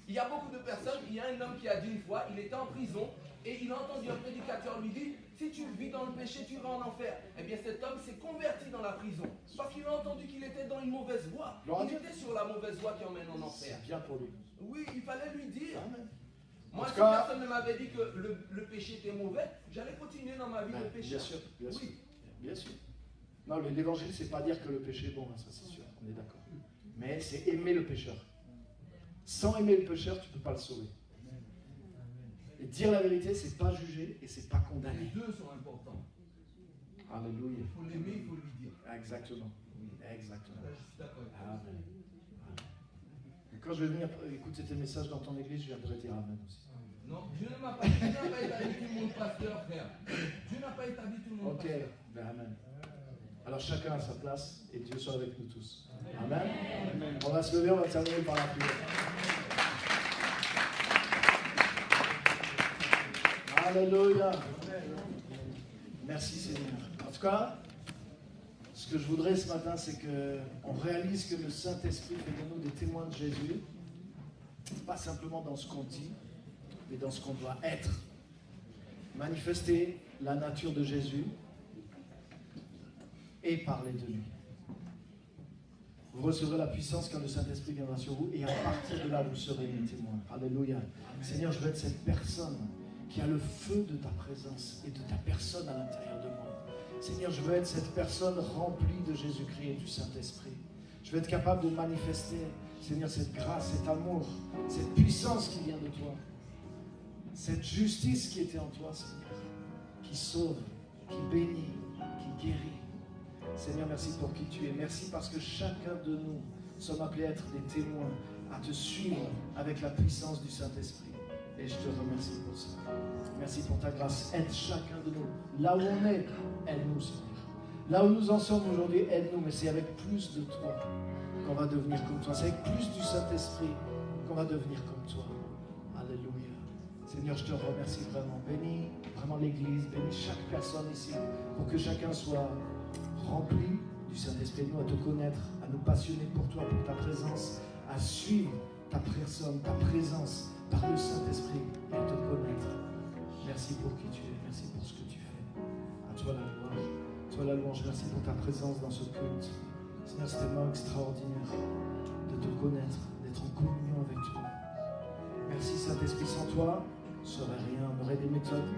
Speaker 3: il y a beaucoup de personnes, il y a un homme qui a dit une fois, il était en prison, et il a entendu un prédicateur lui dire, si tu vis dans le péché, tu vas en enfer. Eh bien cet homme s'est converti dans la prison, parce qu'il a entendu qu'il était dans une mauvaise voie. Il était sur la mauvaise voie qui emmène en enfer.
Speaker 1: C'est bien pour lui.
Speaker 3: Oui, il fallait lui dire.
Speaker 1: Amen.
Speaker 3: Moi, si
Speaker 1: cas,
Speaker 3: personne ne m'avait dit que le péché était mauvais, j'allais continuer dans ma vie de péché.
Speaker 1: Bien sûr, bien sûr.
Speaker 3: Oui.
Speaker 1: Bien sûr. Non, l'évangile, c'est pas dire que le péché est bon, hein, ça c'est sûr, on est d'accord. Mais c'est aimer le pécheur. Sans aimer le pécheur, tu ne peux pas le sauver. Et dire la vérité, c'est pas juger et c'est pas condamner.
Speaker 3: Les deux sont importants.
Speaker 1: Alléluia.
Speaker 3: Il faut l'aimer, il faut lui dire.
Speaker 1: Exactement. Exactement.
Speaker 3: Là, je suis d'accord.
Speaker 1: Amen. Et quand je vais venir écouter tes messages dans ton église, je viendrai dire Amen aussi.
Speaker 3: Non, Dieu n'a pas établi tout le monde pasteur, frère. Dieu n'a pas établi tout le monde
Speaker 1: Ok,
Speaker 3: pasteur.
Speaker 1: ben Amen. Alors chacun à sa place et Dieu soit avec nous tous. Amen. Amen. On va se lever, on va terminer par la prière. Alléluia. Merci Seigneur. En tout cas, ce que je voudrais ce matin, c'est qu'on réalise que le Saint-Esprit fait de nous des témoins de Jésus, pas simplement dans ce qu'on dit, mais dans ce qu'on doit être. Manifester la nature de Jésus et parler de lui. Vous recevrez la puissance quand le Saint-Esprit viendra sur vous et à partir de là, vous serez mes témoins. Alléluia. Seigneur, je veux être cette personne qui a le feu de ta présence et de ta personne à l'intérieur de moi. Seigneur, je veux être cette personne remplie de Jésus-Christ et du Saint-Esprit. Je veux être capable de manifester, Seigneur, cette grâce, cet amour, cette puissance qui vient de toi. Cette justice qui était en toi, Seigneur, qui sauve, qui bénit, qui guérit. Seigneur, merci pour qui tu es. Merci parce que chacun de nous sommes appelés à être des témoins, à te suivre avec la puissance du Saint-Esprit. Et je te remercie pour ça. Merci pour ta grâce. Aide chacun de nous. Là où on est, aide-nous, Seigneur. Là où nous en sommes aujourd'hui, aide-nous. Mais c'est avec plus de toi qu'on va devenir comme toi. C'est avec plus du Saint-Esprit qu'on va devenir comme toi. Alléluia. Seigneur, je te remercie vraiment. Bénis vraiment l'Église, bénis chaque personne ici pour que chacun soit rempli du Saint-Esprit. Nous, à te connaître, à nous passionner pour toi, pour ta présence, à suivre ta personne, ta présence par le Saint-Esprit et à te connaître. Merci pour qui tu es, merci pour ce que tu fais. À toi la gloire, à toi la louange. Merci pour ta présence dans ce culte. Seigneur, c'est tellement extraordinaire de te connaître, d'être en communion avec toi. Merci Saint-Esprit, sans toi, on ne serait rien. On aurait des méthodes,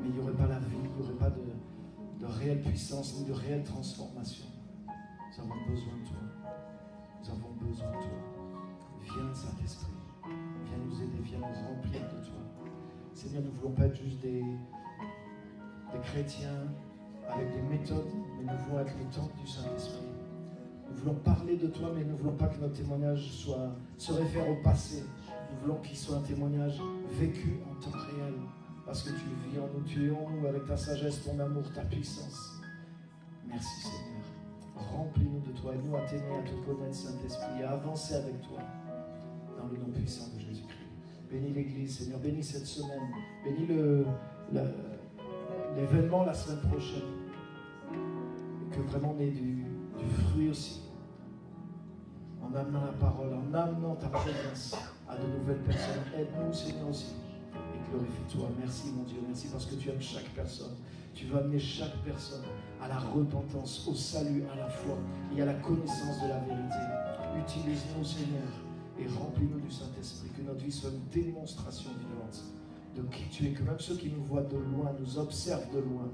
Speaker 1: mais il n'y aurait pas la vie, il n'y aurait pas de réelle puissance, ni de réelle transformation. Nous avons besoin de toi. Nous avons besoin de toi. Viens Saint-Esprit. Viens nous aider, viens nous remplir de toi. Seigneur, nous ne voulons pas être juste des chrétiens avec des méthodes, mais nous voulons être le temple du Saint-Esprit. Nous voulons parler de toi, mais nous ne voulons pas que notre témoignage se réfère au passé. Nous voulons qu'il soit un témoignage vécu en temps réel. Parce que tu vis en nous, tu es en nous avec ta sagesse, ton amour, ta puissance. Merci Seigneur. Remplis-nous de toi. Aide-nous à t'aimer, à te connaître, Saint-Esprit, à avancer avec toi dans le nom puissant de Jésus-Christ. Bénis l'Église, Seigneur. Bénis cette semaine. Bénis l'événement la semaine prochaine. Et que vraiment on ait du fruit aussi. En amenant la parole, en amenant ta présence à de nouvelles personnes. Aide-nous, Seigneur, aussi. Et glorifie-toi. Merci, mon Dieu. Merci parce que tu aimes chaque personne. Tu veux amener chaque personne à la repentance, au salut, à la foi et à la connaissance de la vérité. Utilise-nous, Seigneur, et remplis-nous du Saint-Esprit. Que notre vie soit une démonstration vivante de qui tu es. Que même ceux qui nous voient de loin, nous observent de loin,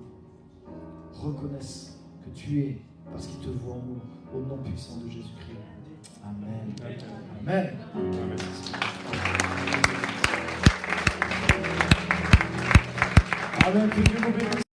Speaker 1: reconnaissent que tu es parce qu'ils te voient en nous. Au nom puissant de Jésus-Christ. Amen. Amen. Amen. Amen. Que Dieu vous bénisse.